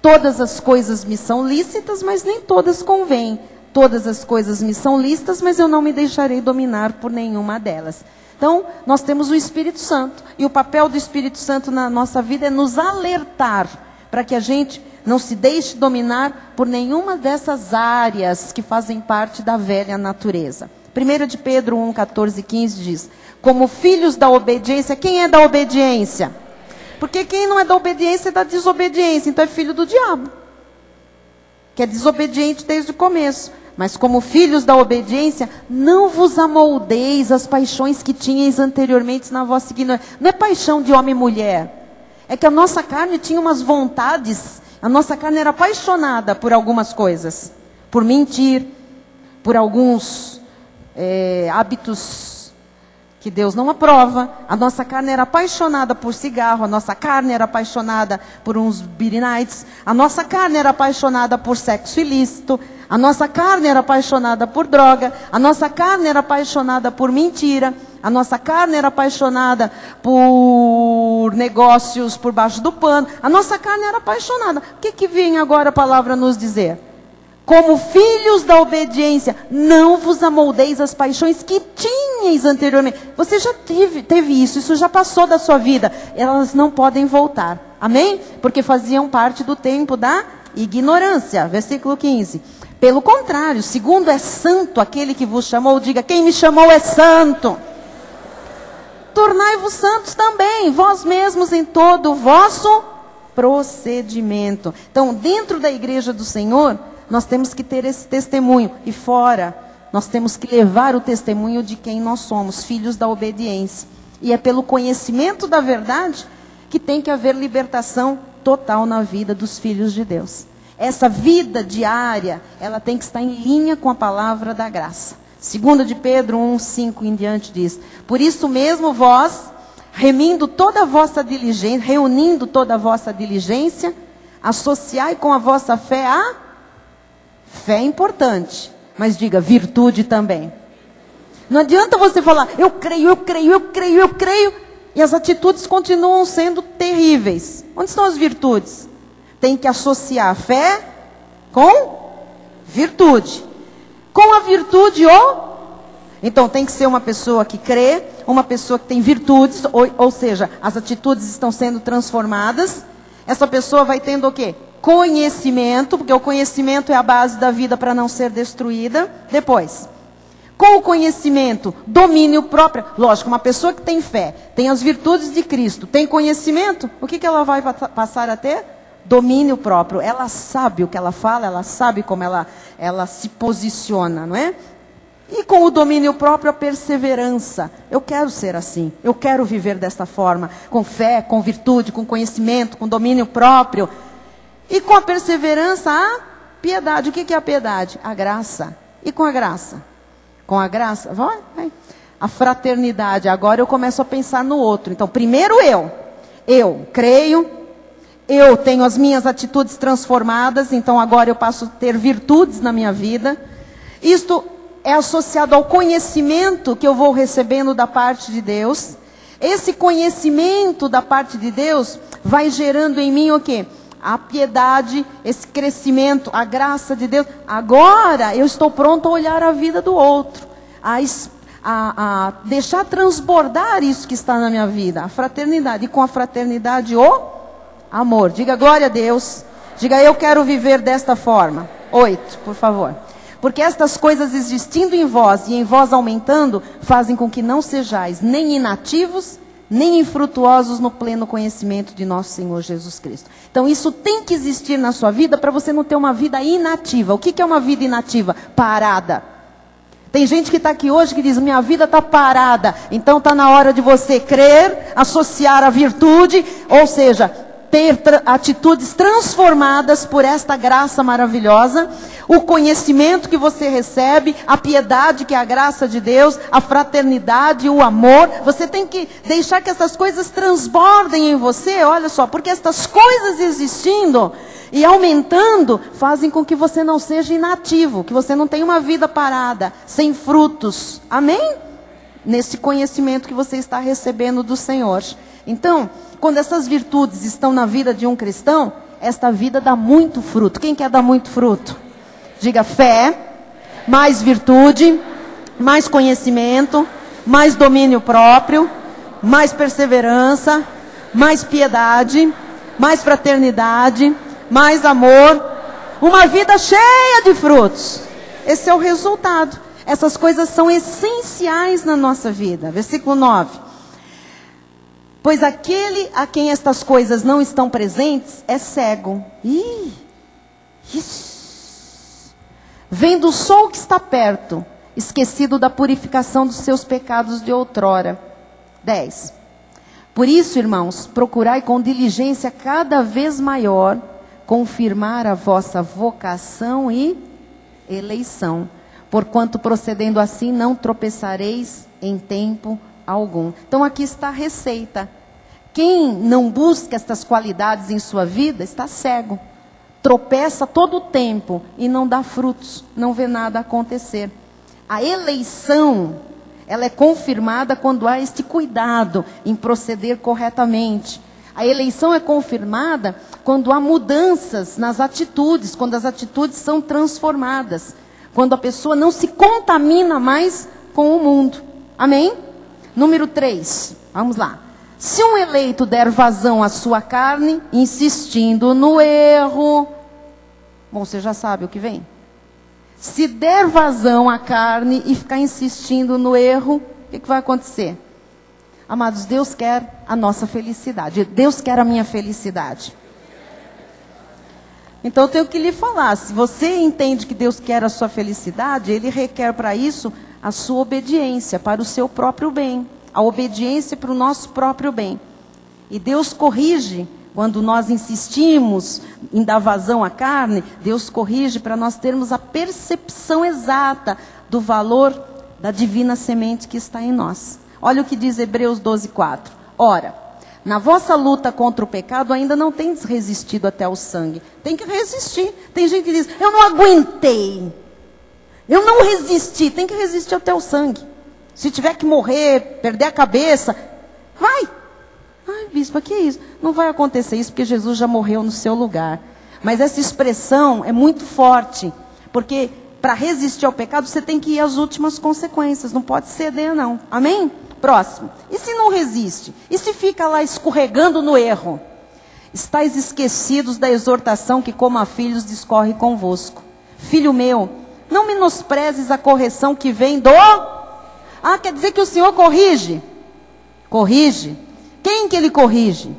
Todas as coisas me são lícitas, mas nem todas convêm. Todas as coisas me são lícitas, mas eu não me deixarei dominar por nenhuma delas. Então, nós temos o Espírito Santo. E o papel do Espírito Santo na nossa vida é nos alertar para que a gente não se deixe dominar por nenhuma dessas áreas que fazem parte da velha natureza. 1 de Pedro 1, 14 e 15 diz: como filhos da obediência. Quem é da obediência? Porque quem não é da obediência é da desobediência. Então é filho do diabo, que é desobediente desde o começo. Mas como filhos da obediência, não vos amoldeis as paixões que tinhais anteriormente na vossa ignorância. Não é paixão de homem e mulher. É que a nossa carne tinha umas vontades. A nossa carne era apaixonada por algumas coisas. Por mentir, por alguns hábitos que Deus não aprova. A nossa carne era apaixonada por cigarro, a nossa carne era apaixonada por uns beer nights, a nossa carne era apaixonada por sexo ilícito, a nossa carne era apaixonada por droga, a nossa carne era apaixonada por mentira, a nossa carne era apaixonada por negócios por baixo do pano, a nossa carne era apaixonada. O que vem agora a palavra nos dizer? Como filhos da obediência, não vos amoldeis as paixões que tinhais anteriormente. Você já teve isso já passou da sua vida. Elas não podem voltar. Amém? Porque faziam parte do tempo da ignorância. Versículo 15. Pelo contrário, segundo é santo aquele que vos chamou, diga: quem me chamou é santo. Tornai-vos santos também, vós mesmos em todo o vosso procedimento. Então, dentro da igreja do Senhor, nós temos que ter esse testemunho. E fora, nós temos que levar o testemunho de quem nós somos, filhos da obediência. E é pelo conhecimento da verdade que tem que haver libertação total na vida dos filhos de Deus. Essa vida diária, ela tem que estar em linha com a palavra da graça. 2 de Pedro 1, 5 em diante diz: por isso mesmo vós, reunindo toda a vossa diligência, associai com a vossa fé a... Fé é importante, mas diga virtude também. Não adianta você falar, eu creio, e as atitudes continuam sendo terríveis. Onde estão as virtudes? Tem que associar a fé com virtude. Com a virtude, então tem que ser uma pessoa que crê, uma pessoa que tem virtudes, ou seja, as atitudes estão sendo transformadas. Essa pessoa vai tendo o quê? Conhecimento, porque o conhecimento é a base da vida para não ser destruída. Depois, com o conhecimento, domínio próprio. Lógico, uma pessoa que tem fé, tem as virtudes de Cristo, tem conhecimento, o que ela vai passar a ter? Domínio próprio. Ela sabe o que ela fala, ela sabe como ela se posiciona, não é? E com o domínio próprio, a perseverança. Eu quero ser assim, eu quero viver desta forma, com fé, com virtude, com conhecimento, com domínio próprio. E com a perseverança, a piedade. O que é a piedade? A graça. E com a graça? Com a graça, vai. A fraternidade. Agora eu começo a pensar no outro. Então, primeiro eu creio, eu tenho as minhas atitudes transformadas, então agora eu passo a ter virtudes na minha vida. Isto é associado ao conhecimento que eu vou recebendo da parte de Deus. Esse conhecimento da parte de Deus vai gerando em mim o quê? A piedade, esse crescimento, a graça de Deus. Agora eu estou pronto a olhar a vida do outro, a deixar transbordar isso que está na minha vida, a fraternidade. E com a fraternidade, o amor. Diga glória a Deus. Diga, eu quero viver desta forma. 8, por favor. Porque estas coisas existindo em vós e em vós aumentando, fazem com que não sejais nem inativos, nem infrutuosos no pleno conhecimento de nosso Senhor Jesus Cristo. Então isso tem que existir na sua vida para você não ter uma vida inativa. O que é uma vida inativa? Parada. Tem gente que está aqui hoje que diz, minha vida está parada. Então está na hora de você crer, associar a virtude, ou seja, ter atitudes transformadas por esta graça maravilhosa, o conhecimento que você recebe, a piedade que é a graça de Deus, a fraternidade, o amor. Você tem que deixar que essas coisas transbordem em você, olha só, porque estas coisas existindo e aumentando fazem com que você não seja inativo, que você não tenha uma vida parada, sem frutos. Amém? Nesse conhecimento que você está recebendo do Senhor. Então, quando essas virtudes estão na vida de um cristão, esta vida dá muito fruto. Quem quer dar muito fruto? Diga fé, mais virtude, mais conhecimento, mais domínio próprio, mais perseverança, mais piedade, mais fraternidade, mais amor. Uma vida cheia de frutos. Esse é o resultado. Essas coisas são essenciais na nossa vida. Versículo 9. Pois aquele a quem estas coisas não estão presentes é cego. Vendo o sol que está perto, esquecido da purificação dos seus pecados de outrora. 10. Por isso, irmãos, procurai com diligência cada vez maior confirmar a vossa vocação e eleição, porquanto procedendo assim não tropeçareis em tempo algum. Então aqui está a receita. Quem não busca estas qualidades em sua vida está cego. Tropeça todo o tempo e não dá frutos, não vê nada acontecer. A eleição, ela é confirmada quando há este cuidado em proceder corretamente. A eleição é confirmada quando há mudanças nas atitudes, quando as atitudes são transformadas, quando a pessoa não se contamina mais com o mundo. Amém? Número 3, vamos lá. Se um eleito der vazão à sua carne, insistindo no erro, bom, você já sabe o que vem. Se der vazão à carne e ficar insistindo no erro, o que vai acontecer? Amados, Deus quer a nossa felicidade. Deus quer a minha felicidade. Então eu tenho que lhe falar, se você entende que Deus quer a sua felicidade, Ele requer para isso a sua obediência, para o seu próprio bem. A obediência para o nosso próprio bem. E Deus corrige, quando nós insistimos em dar vazão à carne, Deus corrige para nós termos a percepção exata do valor da divina semente que está em nós. Olha o que diz Hebreus 12:4. Ora, na vossa luta contra o pecado ainda não tendes resistido até o sangue. Tem que resistir. Tem gente que diz, eu não aguentei. Eu não resisti. Tem que resistir até o sangue. Se tiver que morrer, perder a cabeça, vai. Ai, bispo, que é isso? Não vai acontecer isso porque Jesus já morreu no seu lugar. Mas essa expressão é muito forte. Porque para resistir ao pecado, você tem que ir às últimas consequências. Não pode ceder, não. Amém? Próximo. E se não resiste? E se fica lá escorregando no erro? Estais esquecidos da exortação que como a filhos discorre convosco. Filho meu, não menosprezes a correção que vem do... Ah, quer dizer que o Senhor corrige? Corrige. Quem que Ele corrige?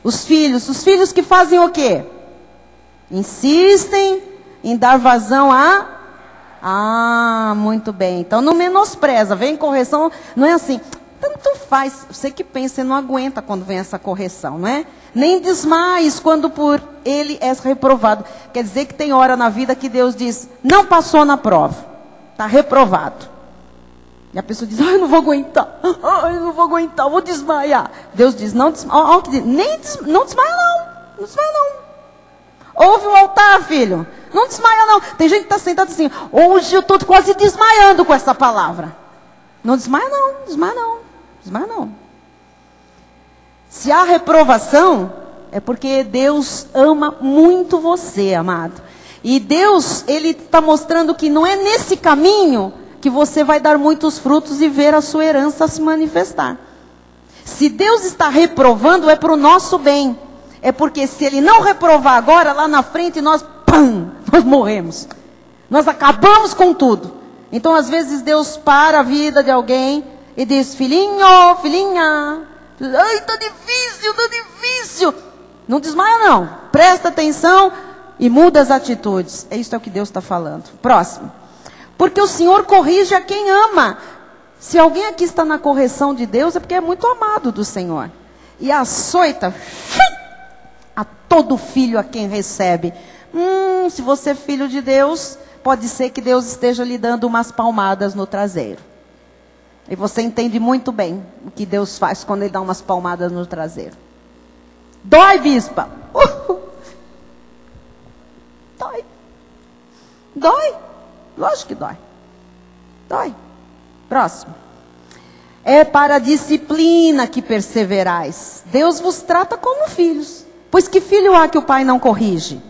Os filhos que fazem o quê? Insistem em dar vazão a... Ah, muito bem. Então não menospreza, vem correção, não é assim, tanto faz. Você que pensa, você não aguenta quando vem essa correção, não é? Nem desmaies quando por ele és reprovado. Quer dizer que tem hora na vida que Deus diz, não passou na prova, está reprovado. E a pessoa diz, ai, eu não vou aguentar, vou desmaiar. Deus diz, não desmaia, não desmaia não, Ouve o altar, filho, não desmaia não. Tem gente que está sentado assim, hoje eu estou quase desmaiando com essa palavra. Não desmaia não. Se há reprovação, é porque Deus ama muito você, amado. E Deus, Ele está mostrando que não é nesse caminho que você vai dar muitos frutos e ver a sua herança se manifestar. Se Deus está reprovando, é para o nosso bem. É porque se Ele não reprovar agora, lá na frente, nós morremos. Nós acabamos com tudo. Então, às vezes, Deus para a vida de alguém e diz, filhinho, filhinha, ai, está difícil. Não desmaia não. Presta atenção e muda as atitudes. Isso é o que Deus está falando. Próximo. Porque o Senhor corrige a quem ama. Se alguém aqui está na correção de Deus, é porque é muito amado do Senhor. E açoita a todo filho a quem recebe. Se você é filho de Deus, pode ser que Deus esteja lhe dando umas palmadas no traseiro. E você entende muito bem o que Deus faz quando Ele dá umas palmadas no traseiro. Dói, bispa? Dói. Lógico que dói. Próximo. É para a disciplina que perseverais. Deus vos trata como filhos. Pois que filho há que o pai não corrige?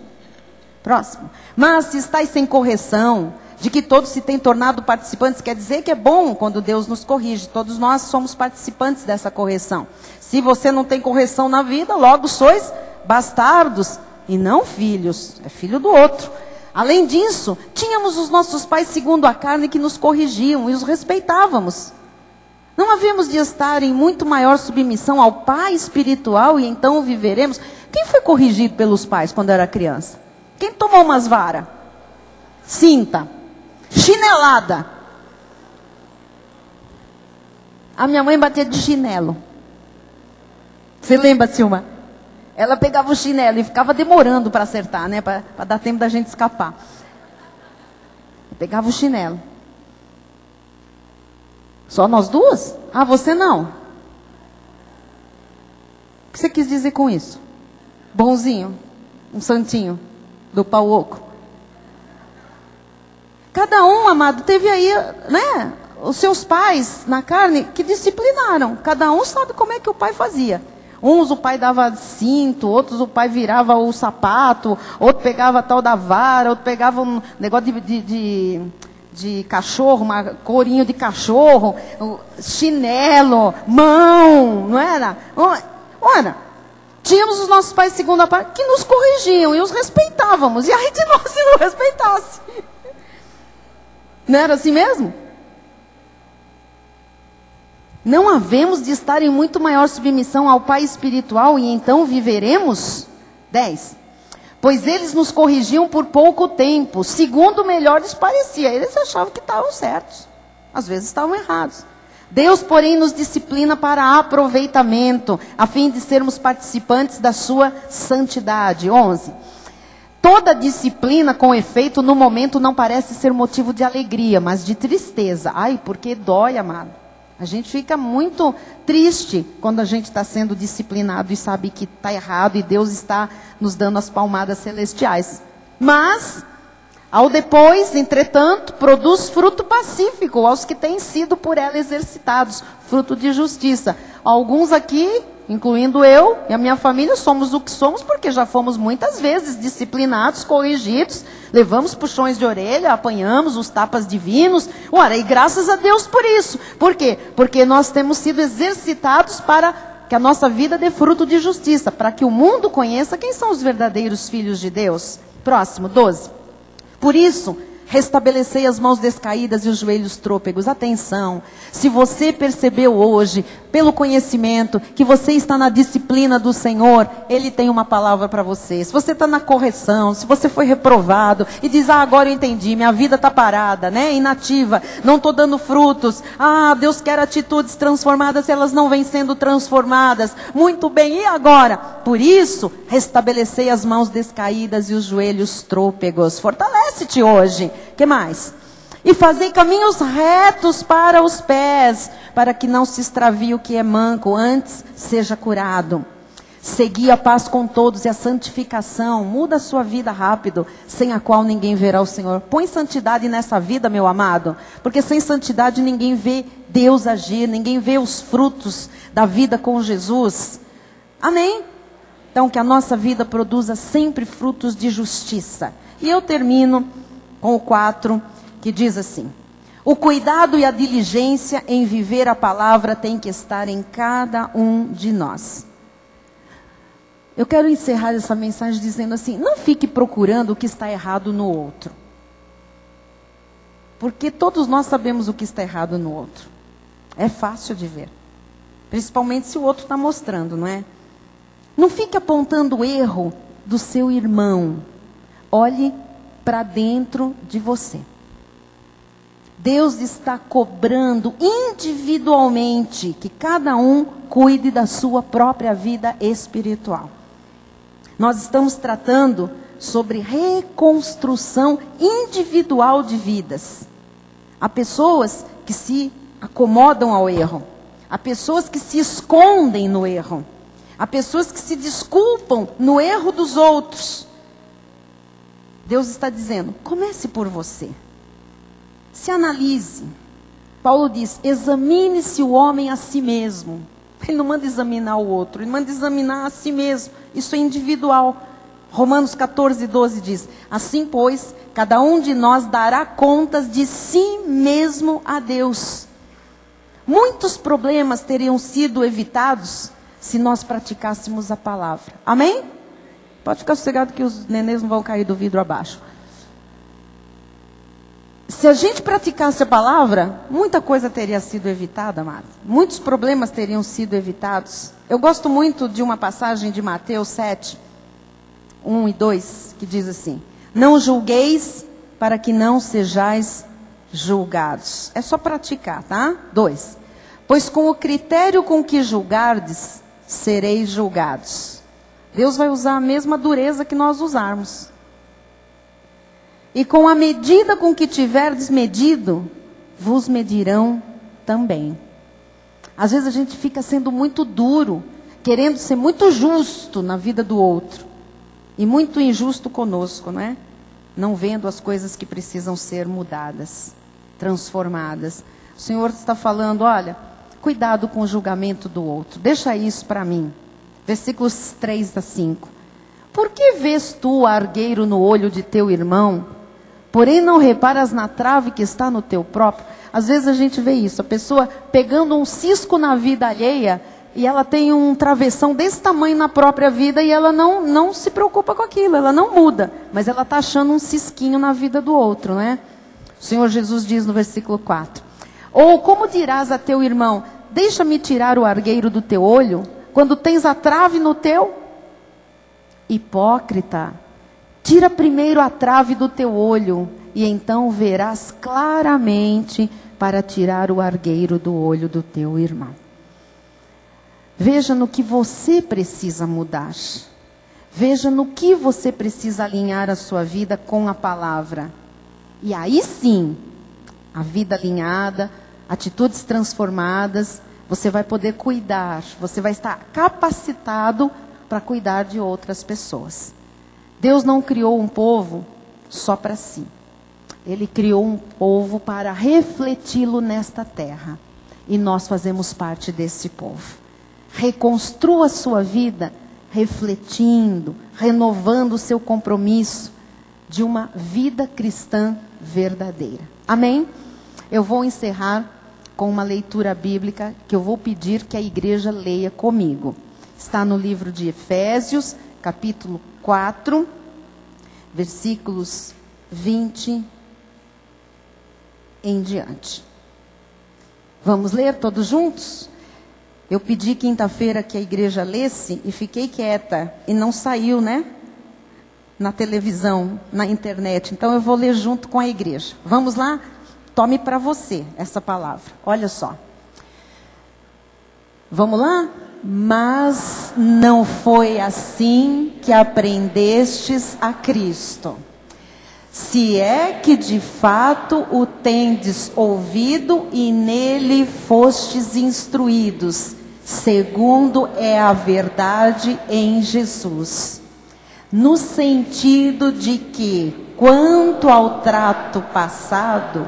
Próximo. Mas se estáis sem correção, de que todos se têm tornado participantes, quer dizer que é bom quando Deus nos corrige. Todos nós somos participantes dessa correção. Se você não tem correção na vida, logo sois bastardos e não filhos. É filho do outro. Além disso, tínhamos os nossos pais segundo a carne que nos corrigiam e os respeitávamos. Não havíamos de estar em muito maior submissão ao Pai espiritual e então viveremos. Quem foi corrigido pelos pais quando era criança? Quem tomou umas varas? Cinta. Chinelada. A minha mãe batia de chinelo. Você lembra, Silma? Ela pegava o chinelo e ficava demorando para acertar, né? Para dar tempo da gente escapar. Pegava o chinelo. Só nós duas? Ah, você não. O que você quis dizer com isso? Bonzinho. Um santinho. Do pau oco. Cada um, amado, teve aí, né? Os seus pais na carne que disciplinaram. Cada um sabe como é que o pai fazia. Uns o pai dava cinto, outros o pai virava o sapato, outro pegava a tal da vara, outro pegava um negócio de cachorro, uma corinho de cachorro, chinelo, mão, não era? Ora, tínhamos os nossos pais segundo a parte que nos corrigiam e os respeitávamos. E aí de nós se não respeitasse. Não era assim mesmo? Não havemos de estar em muito maior submissão ao Pai espiritual e então viveremos? 10. Pois eles nos corrigiam por pouco tempo, segundo melhor lhes parecia. Eles achavam que estavam certos. Às vezes estavam errados. Deus, porém, nos disciplina para aproveitamento, a fim de sermos participantes da sua santidade. 11. Toda disciplina, com efeito, no momento não parece ser motivo de alegria, mas de tristeza. Ai, porque dói, amado. A gente fica muito triste quando a gente está sendo disciplinado e sabe que está errado e Deus está nos dando as palmadas celestiais. Mas, ao depois, entretanto, produz fruto pacífico aos que têm sido por ela exercitados, fruto de justiça. Alguns aqui, incluindo eu e a minha família, somos o que somos porque já fomos muitas vezes disciplinados, corrigidos, levamos puxões de orelha, apanhamos os tapas divinos. Ora, e graças a Deus por isso. Por quê? Porque nós temos sido exercitados para que a nossa vida dê fruto de justiça, para que o mundo conheça quem são os verdadeiros filhos de Deus. Próximo, 12. Por isso, restabelecei as mãos descaídas e os joelhos trôpegos. Atenção, se você percebeu hoje, pelo conhecimento, que você está na disciplina do Senhor, Ele tem uma palavra para você. Se você está na correção, se você foi reprovado e diz, agora eu entendi, minha vida está parada, né? Inativa, não estou dando frutos. Deus quer atitudes transformadas, elas não vêm sendo transformadas. Muito bem, e agora? Por isso, restabelecei as mãos descaídas e os joelhos trôpegos. Fortalece-te hoje. Que mais? E fazei caminhos retos para os pés, para que não se extravie o que é manco, antes seja curado. Segui a paz com todos e a santificação. Muda a sua vida rápido, sem a qual ninguém verá o Senhor. Põe santidade nessa vida, meu amado, porque sem santidade ninguém vê Deus agir, ninguém vê os frutos da vida com Jesus. Amém? Então que a nossa vida produza sempre frutos de justiça. E eu termino com o 4, que diz assim: o cuidado e a diligência em viver a palavra tem que estar em cada um de nós. Eu quero encerrar essa mensagem dizendo assim: não fique procurando o que está errado no outro. Porque todos nós sabemos o que está errado no outro. É fácil de ver. Principalmente se o outro está mostrando, não é? Não fique apontando o erro do seu irmão. Olhe para dentro de você. Deus está cobrando individualmente que cada um cuide da sua própria vida espiritual. Nós estamos tratando sobre reconstrução individual de vidas. Há pessoas que se acomodam ao erro. Há pessoas que se escondem no erro. Há pessoas que se desculpam no erro dos outros. Deus está dizendo, comece por você. Se analise. Paulo diz, examine-se o homem a si mesmo. Ele não manda examinar o outro, ele manda examinar a si mesmo. Isso é individual. Romanos 14, 12 diz, assim pois, cada um de nós dará contas de si mesmo a Deus. Muitos problemas teriam sido evitados se nós praticássemos a palavra. Amém? Pode ficar sossegado que os nenês não vão cair do vidro abaixo. Se a gente praticasse a palavra, muita coisa teria sido evitada, amado. Muitos problemas teriam sido evitados. Eu gosto muito de uma passagem de Mateus 7, 1 e 2, que diz assim: não julgueis para que não sejais julgados. É só praticar, tá? 2. Pois com o critério com que julgardes, sereis julgados. Deus vai usar a mesma dureza que nós usarmos. E com a medida com que tiverdes medido, vos medirão também. Às vezes a gente fica sendo muito duro, querendo ser muito justo na vida do outro. E muito injusto conosco, não é? Não vendo as coisas que precisam ser mudadas, transformadas. O Senhor está falando, olha, cuidado com o julgamento do outro. Deixa isso para mim. Versículos 3 a 5. Por que vês tu o argueiro no olho de teu irmão, porém não reparas na trave que está no teu próprio? Às vezes a gente vê isso, a pessoa pegando um cisco na vida alheia, e ela tem um travessão desse tamanho na própria vida, e ela não se preocupa com aquilo, ela não muda, mas ela está achando um cisquinho na vida do outro, né? O Senhor Jesus diz no versículo 4, ou como dirás a teu irmão, deixa-me tirar o argueiro do teu olho, quando tens a trave no teu? Hipócrita, tira primeiro a trave do teu olho, e então verás claramente para tirar o argueiro do olho do teu irmão. Veja no que você precisa mudar. Veja no que você precisa alinhar a sua vida com a palavra. E aí sim, a vida alinhada, atitudes transformadas, você vai poder cuidar, você vai estar capacitado para cuidar de outras pessoas. Deus não criou um povo só para si. Ele criou um povo para refleti-lo nesta terra. E nós fazemos parte desse povo. Reconstrua a sua vida refletindo, renovando o seu compromisso de uma vida cristã verdadeira. Amém? Eu vou encerrar com uma leitura bíblica que eu vou pedir que a igreja leia comigo. Está no livro de Efésios, capítulo 4, versículos 20 em diante. Vamos ler todos juntos? Eu pedi quinta-feira que a igreja lesse e fiquei quieta. E não saiu, né? Na televisão, na internet. Então eu vou ler junto com a igreja. Vamos lá? Tome para você essa palavra. Olha só. Vamos lá? Mas não foi assim que aprendestes a Cristo. Se é que de fato o tendes ouvido e nele fostes instruídos, segundo é a verdade em Jesus. No sentido de que, quanto ao trato passado,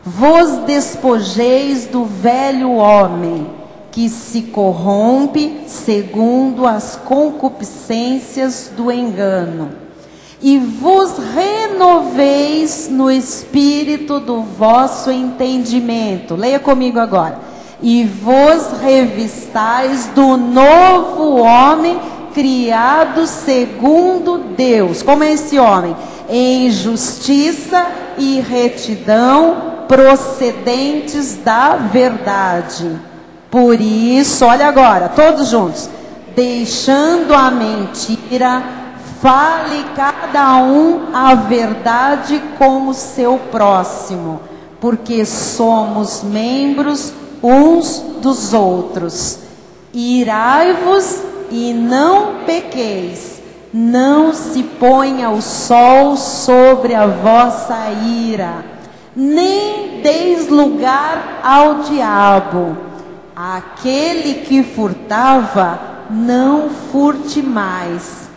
vos despojeis do velho homem, que se corrompe segundo as concupiscências do engano, e vos renoveis no espírito do vosso entendimento. Leia comigo agora. E vos revistais do novo homem, criado segundo Deus. Como é esse homem? Em justiça e retidão, procedentes da verdade. Por isso, olha agora, todos juntos. Deixando a mentira, fale cada um a verdade com o seu próximo, porque somos membros uns dos outros. Irai-vos e não pequeis, não se ponha o sol sobre a vossa ira, nem deis lugar ao diabo. Aquele que furtava, não furte mais.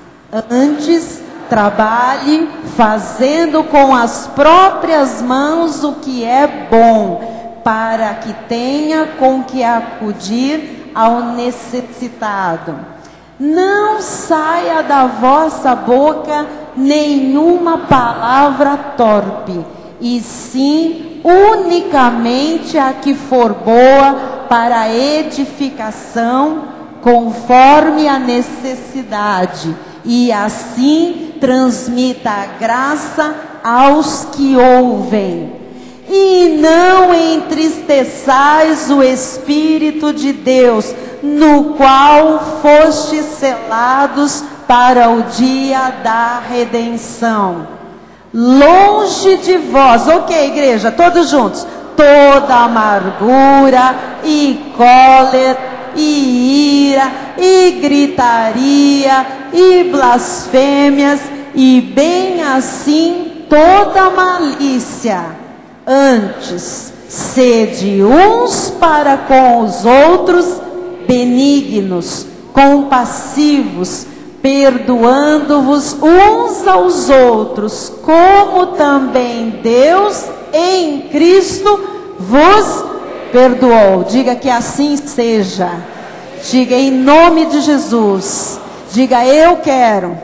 Antes, trabalhe fazendo com as próprias mãos o que é bom, para que tenha com que acudir ao necessitado. Não saia da vossa boca nenhuma palavra torpe, e sim unicamente a que for boa para a edificação, conforme a necessidade, e assim transmita a graça aos que ouvem. e não entristeçais o Espírito de Deus, no qual fostes selados para o dia da redenção. Longe de vós, ok, igreja, todos juntos, toda amargura e cólera e ira e gritaria e blasfêmias e bem assim toda malícia. Antes, sede uns para com os outros benignos, compassivos, perdoando-vos uns aos outros, como também Deus em Cristo vos perdoou. Diga que assim seja. Diga em nome de Jesus. Diga: eu quero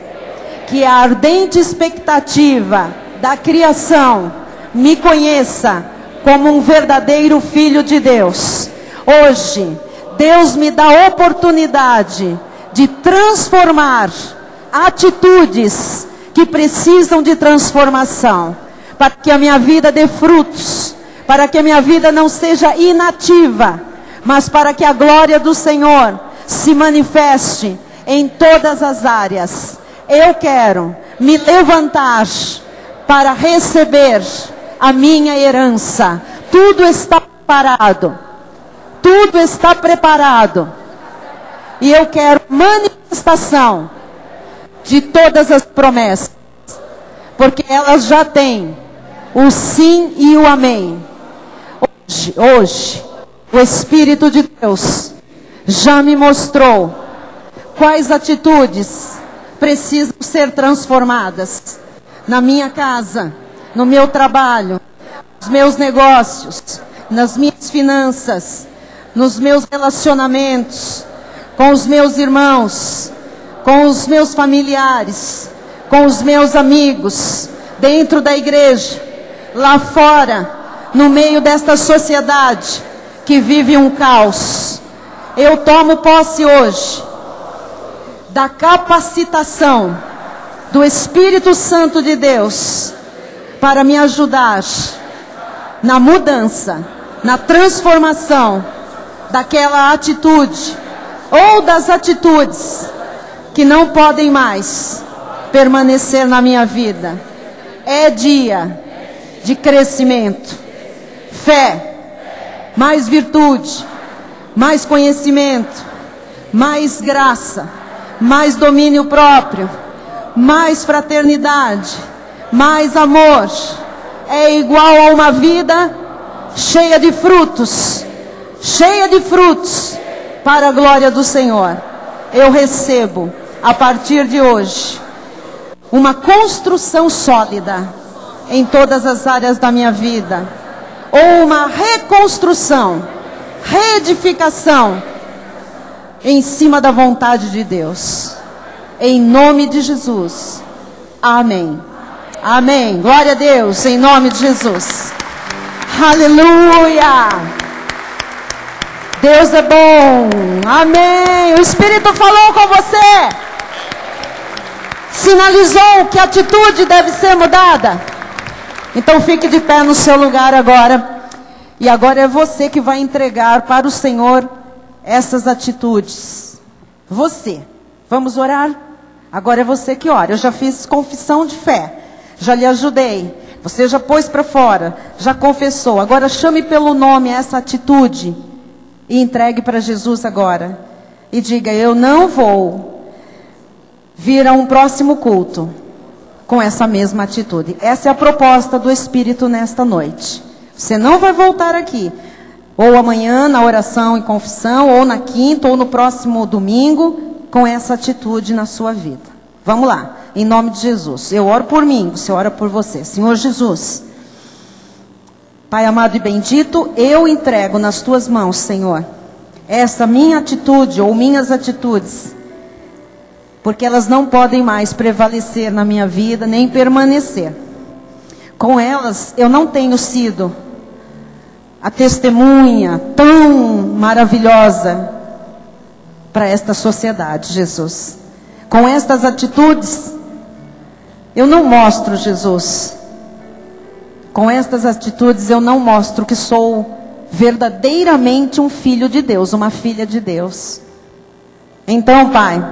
que a ardente expectativa da criação me conheça como um verdadeiro filho de Deus. Hoje, Deus me dá a oportunidade de transformar atitudes que precisam de transformação, para que a minha vida dê frutos, para que a minha vida não seja inativa, mas para que a glória do Senhor se manifeste em todas as áreas. Eu quero me levantar para receber a minha herança. Tudo está preparado. Tudo está preparado. E eu quero manifestação de todas as promessas, porque elas já têm o sim e o amém. Hoje, o Espírito de Deus já me mostrou quais atitudes precisam ser transformadas na minha casa, no meu trabalho, nos meus negócios, nas minhas finanças, nos meus relacionamentos, com os meus irmãos, com os meus familiares, com os meus amigos, dentro da igreja, lá fora, no meio desta sociedade que vive um caos. Eu tomo posse hoje da capacitação do Espírito Santo de Deus para me ajudar na mudança, na transformação daquela atitude ou das atitudes que não podem mais permanecer na minha vida. É dia de crescimento, fé, mais virtude, mais conhecimento, mais graça, mais domínio próprio, mais fraternidade, mais amor. É igual a uma vida cheia de frutos, para a glória do Senhor. Eu recebo, a partir de hoje, uma construção sólida em todas as áreas da minha vida, ou uma reconstrução, reedificação em cima da vontade de Deus. Em nome de Jesus. Amém. Amém. Glória a Deus, em nome de Jesus. Aleluia. Deus é bom. Amém. O Espírito falou com você. Sinalizou que a atitude deve ser mudada. Então fique de pé no seu lugar agora. E agora é você que vai entregar para o Senhor essas atitudes. Você. Vamos orar? Agora é você que ora. Eu já fiz confissão de fé. Já lhe ajudei. Você já pôs para fora. Já confessou. Agora chame pelo nome essa atitude. E entregue para Jesus agora. E diga: eu não vou vir a um próximo culto com essa mesma atitude. Essa é a proposta do Espírito nesta noite. Você não vai voltar aqui. Ou amanhã na oração e confissão. Ou na quinta. Ou no próximo domingo. Com essa atitude na sua vida. Vamos lá. Em nome de Jesus. Eu oro por mim. Você ora por você. Senhor Jesus. Pai amado e bendito, eu entrego nas tuas mãos, Senhor, essa minha atitude ou minhas atitudes, porque elas não podem mais prevalecer na minha vida, nem permanecer. Com elas, eu não tenho sido a testemunha tão maravilhosa para esta sociedade, Jesus. Com estas atitudes, eu não mostro, Jesus, Com estas atitudes eu não mostro que sou verdadeiramente um filho de Deus, uma filha de Deus. Então, Pai,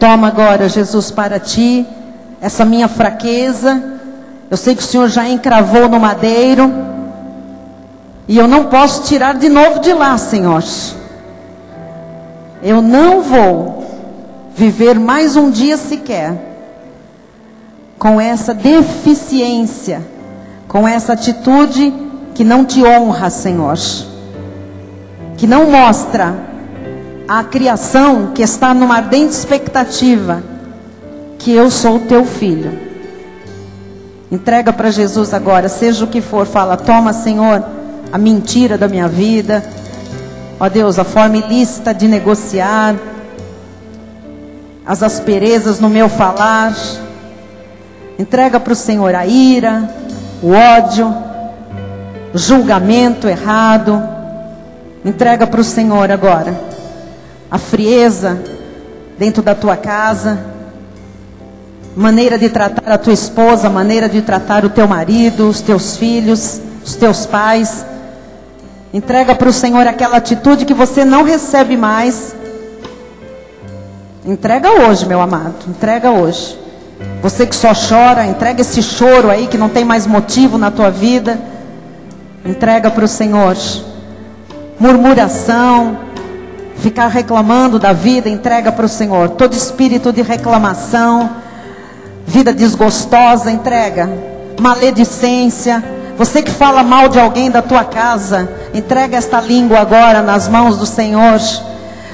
toma agora, Jesus, para ti essa minha fraqueza. Eu sei que o Senhor já encravou no madeiro e eu não posso tirar de novo de lá, Senhor. Eu não vou viver mais um dia sequer com essa deficiência, com essa atitude que não te honra, Senhor, que não mostra a criação que está numa ardente expectativa que eu sou teu filho. Entrega para Jesus agora, seja o que for, fala: toma, Senhor, a mentira da minha vida, ó Deus, a forma ilícita de negociar, as asperezas no meu falar. Entrega para o Senhor a ira, o ódio, o julgamento errado. Entrega para o Senhor agora a frieza dentro da tua casa, maneira de tratar a tua esposa, maneira de tratar o teu marido, os teus filhos, os teus pais. Entrega para o Senhor aquela atitude que você não recebe mais. Entrega hoje, meu amado, entrega hoje. Você que só chora, entrega esse choro aí que não tem mais motivo na tua vida. Entrega para o Senhor. Murmuração, ficar reclamando da vida, entrega para o Senhor. Todo espírito de reclamação, vida desgostosa, entrega. Maledicência, você que fala mal de alguém da tua casa, entrega esta língua agora nas mãos do Senhor.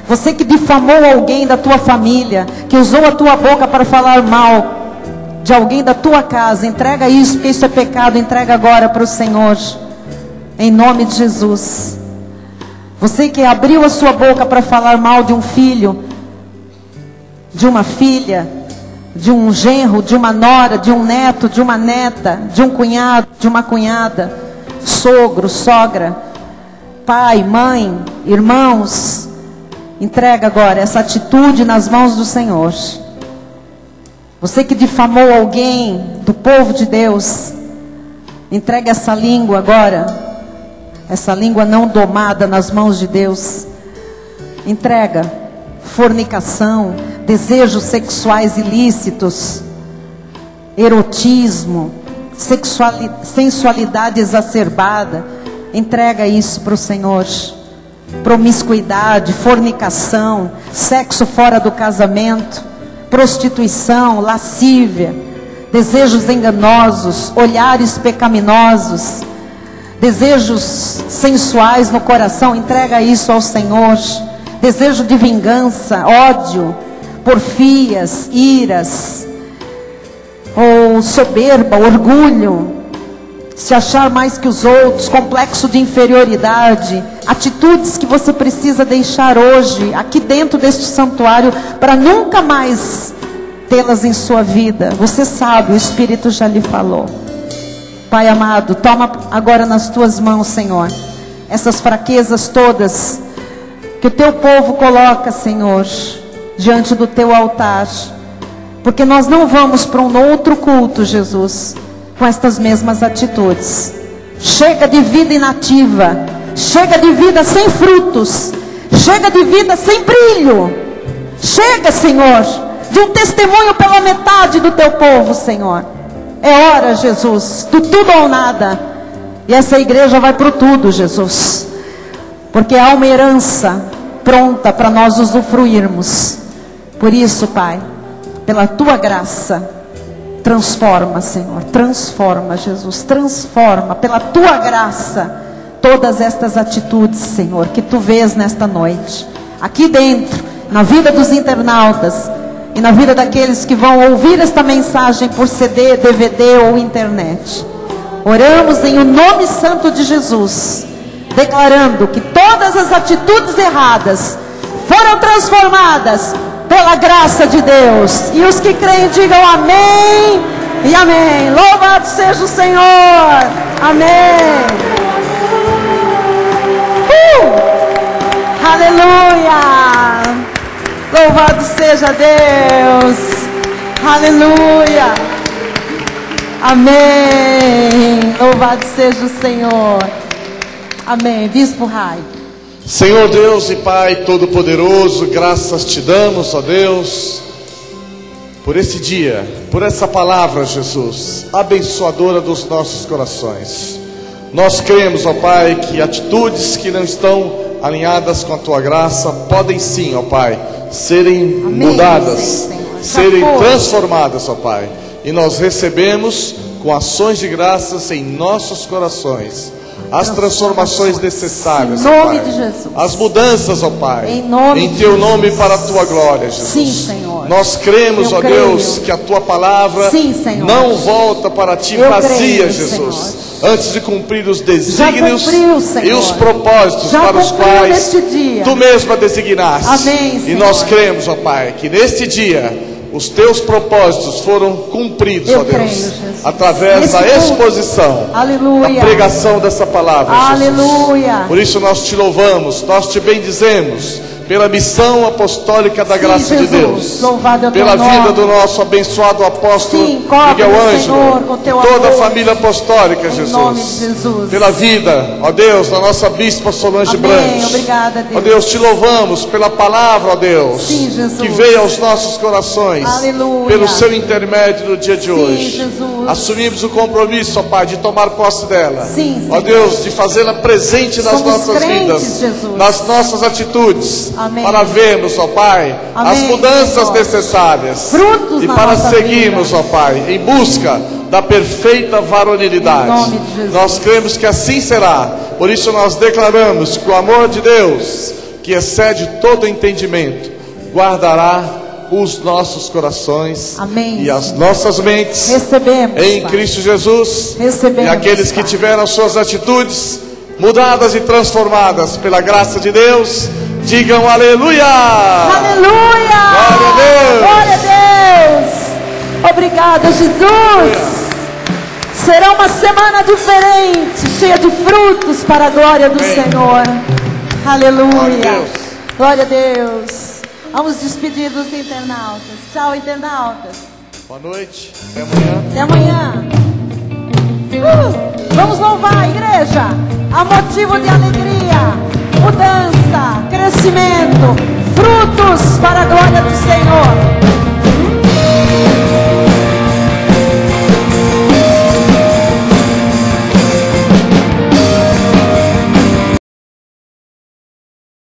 Você que difamou alguém da tua família, que usou a tua boca para falar mal de alguém da tua casa, entrega isso, porque isso é pecado. Entrega agora para o Senhor, em nome de Jesus. Você que abriu a sua boca para falar mal de um filho, de uma filha, de um genro, de uma nora, de um neto, de uma neta, de um cunhado, de uma cunhada, sogro, sogra, pai, mãe, irmãos, entrega agora essa atitude nas mãos do Senhor. Você que difamou alguém do povo de Deus, entrega essa língua agora, essa língua não domada nas mãos de Deus. Entrega fornicação, desejos sexuais ilícitos, erotismo, sensualidade exacerbada. Entrega isso para o Senhor. Promiscuidade, fornicação, sexo fora do casamento, prostituição, lascívia, desejos enganosos, olhares pecaminosos, desejos sensuais no coração. Entrega isso ao Senhor. Desejo de vingança, ódio, porfias, iras, ou soberba, orgulho, se achar mais que os outros, complexo de inferioridade, atitudes que você precisa deixar hoje, aqui dentro deste santuário, para nunca mais tê-las em sua vida. Você sabe, o Espírito já lhe falou. Pai amado, toma agora nas tuas mãos, Senhor, essas fraquezas todas que o teu povo coloca, Senhor, diante do teu altar, porque nós não vamos para um outro culto, Jesus, com estas mesmas atitudes. Chega de vida inativa, chega de vida sem frutos, chega de vida sem brilho, chega, Senhor, de um testemunho pela metade do teu povo, Senhor. É hora, Jesus, do tudo ou nada, e essa igreja vai para o tudo, Jesus, porque há uma herança pronta para nós usufruirmos. Por isso, Pai, pela tua graça, transforma, Senhor, transforma, Jesus, transforma pela tua graça todas estas atitudes, Senhor, que tu vês nesta noite, aqui dentro, na vida dos internautas e na vida daqueles que vão ouvir esta mensagem por CD, DVD ou internet. Oramos em o nome santo de Jesus, declarando que todas as atitudes erradas foram transformadas pela graça de Deus. E os que creem digam amém e amém. Louvado seja o Senhor. Amém. Aleluia. Louvado seja Deus. Aleluia. Amém. Louvado seja o Senhor. Amém. Bispo Rai. Senhor Deus e Pai Todo-Poderoso, graças te damos, ó Deus, por esse dia, por essa palavra, Jesus, abençoadora dos nossos corações. Nós cremos, ó Pai, que atitudes que não estão alinhadas com a Tua graça podem sim, ó Pai, serem mudadas, serem transformadas, ó Pai. E nós recebemos com ações de graças em nossos corações as transformações necessárias, em nome ó Pai, de Jesus. As mudanças, ó Pai, em Teu nome para a Tua glória, Jesus. Sim, Senhor. Nós cremos, ó Deus, que a Tua palavra não volta para Ti vazia, Jesus, Senhor, antes de cumprir os desígnios e os propósitos para os quais Tu mesma designaste. Amém, e nós cremos, ó Pai, que neste dia os Teus propósitos foram cumpridos, ó Deus, através da exposição, da pregação dessa palavra, Jesus. Por isso nós Te louvamos, nós Te bendizemos pela missão apostólica da graça de Deus, pela vida do nosso abençoado apóstolo Miguel Ângelo, toda a família apostólica, Jesus, pela vida, ó Deus, da nossa bispa Solange Brandt, ó Deus, Te louvamos pela palavra, ó Deus, que veio aos nossos corações, pelo Seu intermédio no dia de hoje. Assumimos o compromisso, ó Pai, de tomar posse dela, ó Deus, de fazê-la presente nas nossas vidas, nas nossas atitudes, para vermos, ó Pai, as mudanças necessárias e para seguirmos, ó Pai, em busca da perfeita varonilidade. Nós cremos que assim será. Por isso nós declaramos que o amor de Deus, que excede todo entendimento, guardará os nossos corações e as nossas mentes em Cristo Jesus. E aqueles que tiveram suas atitudes mudadas e transformadas pela graça de Deus, digam aleluia! Aleluia! Glória a Deus! Glória a Deus! Obrigada, Jesus! Será uma semana diferente, cheia de frutos para a glória do Senhor. Aleluia! Glória a Deus! Vamos despedir dos internautas. Tchau, internautas. Boa noite. Até amanhã. Até amanhã. Vamos louvar a igreja. A motivo de alegria, mudança, crescimento, frutos para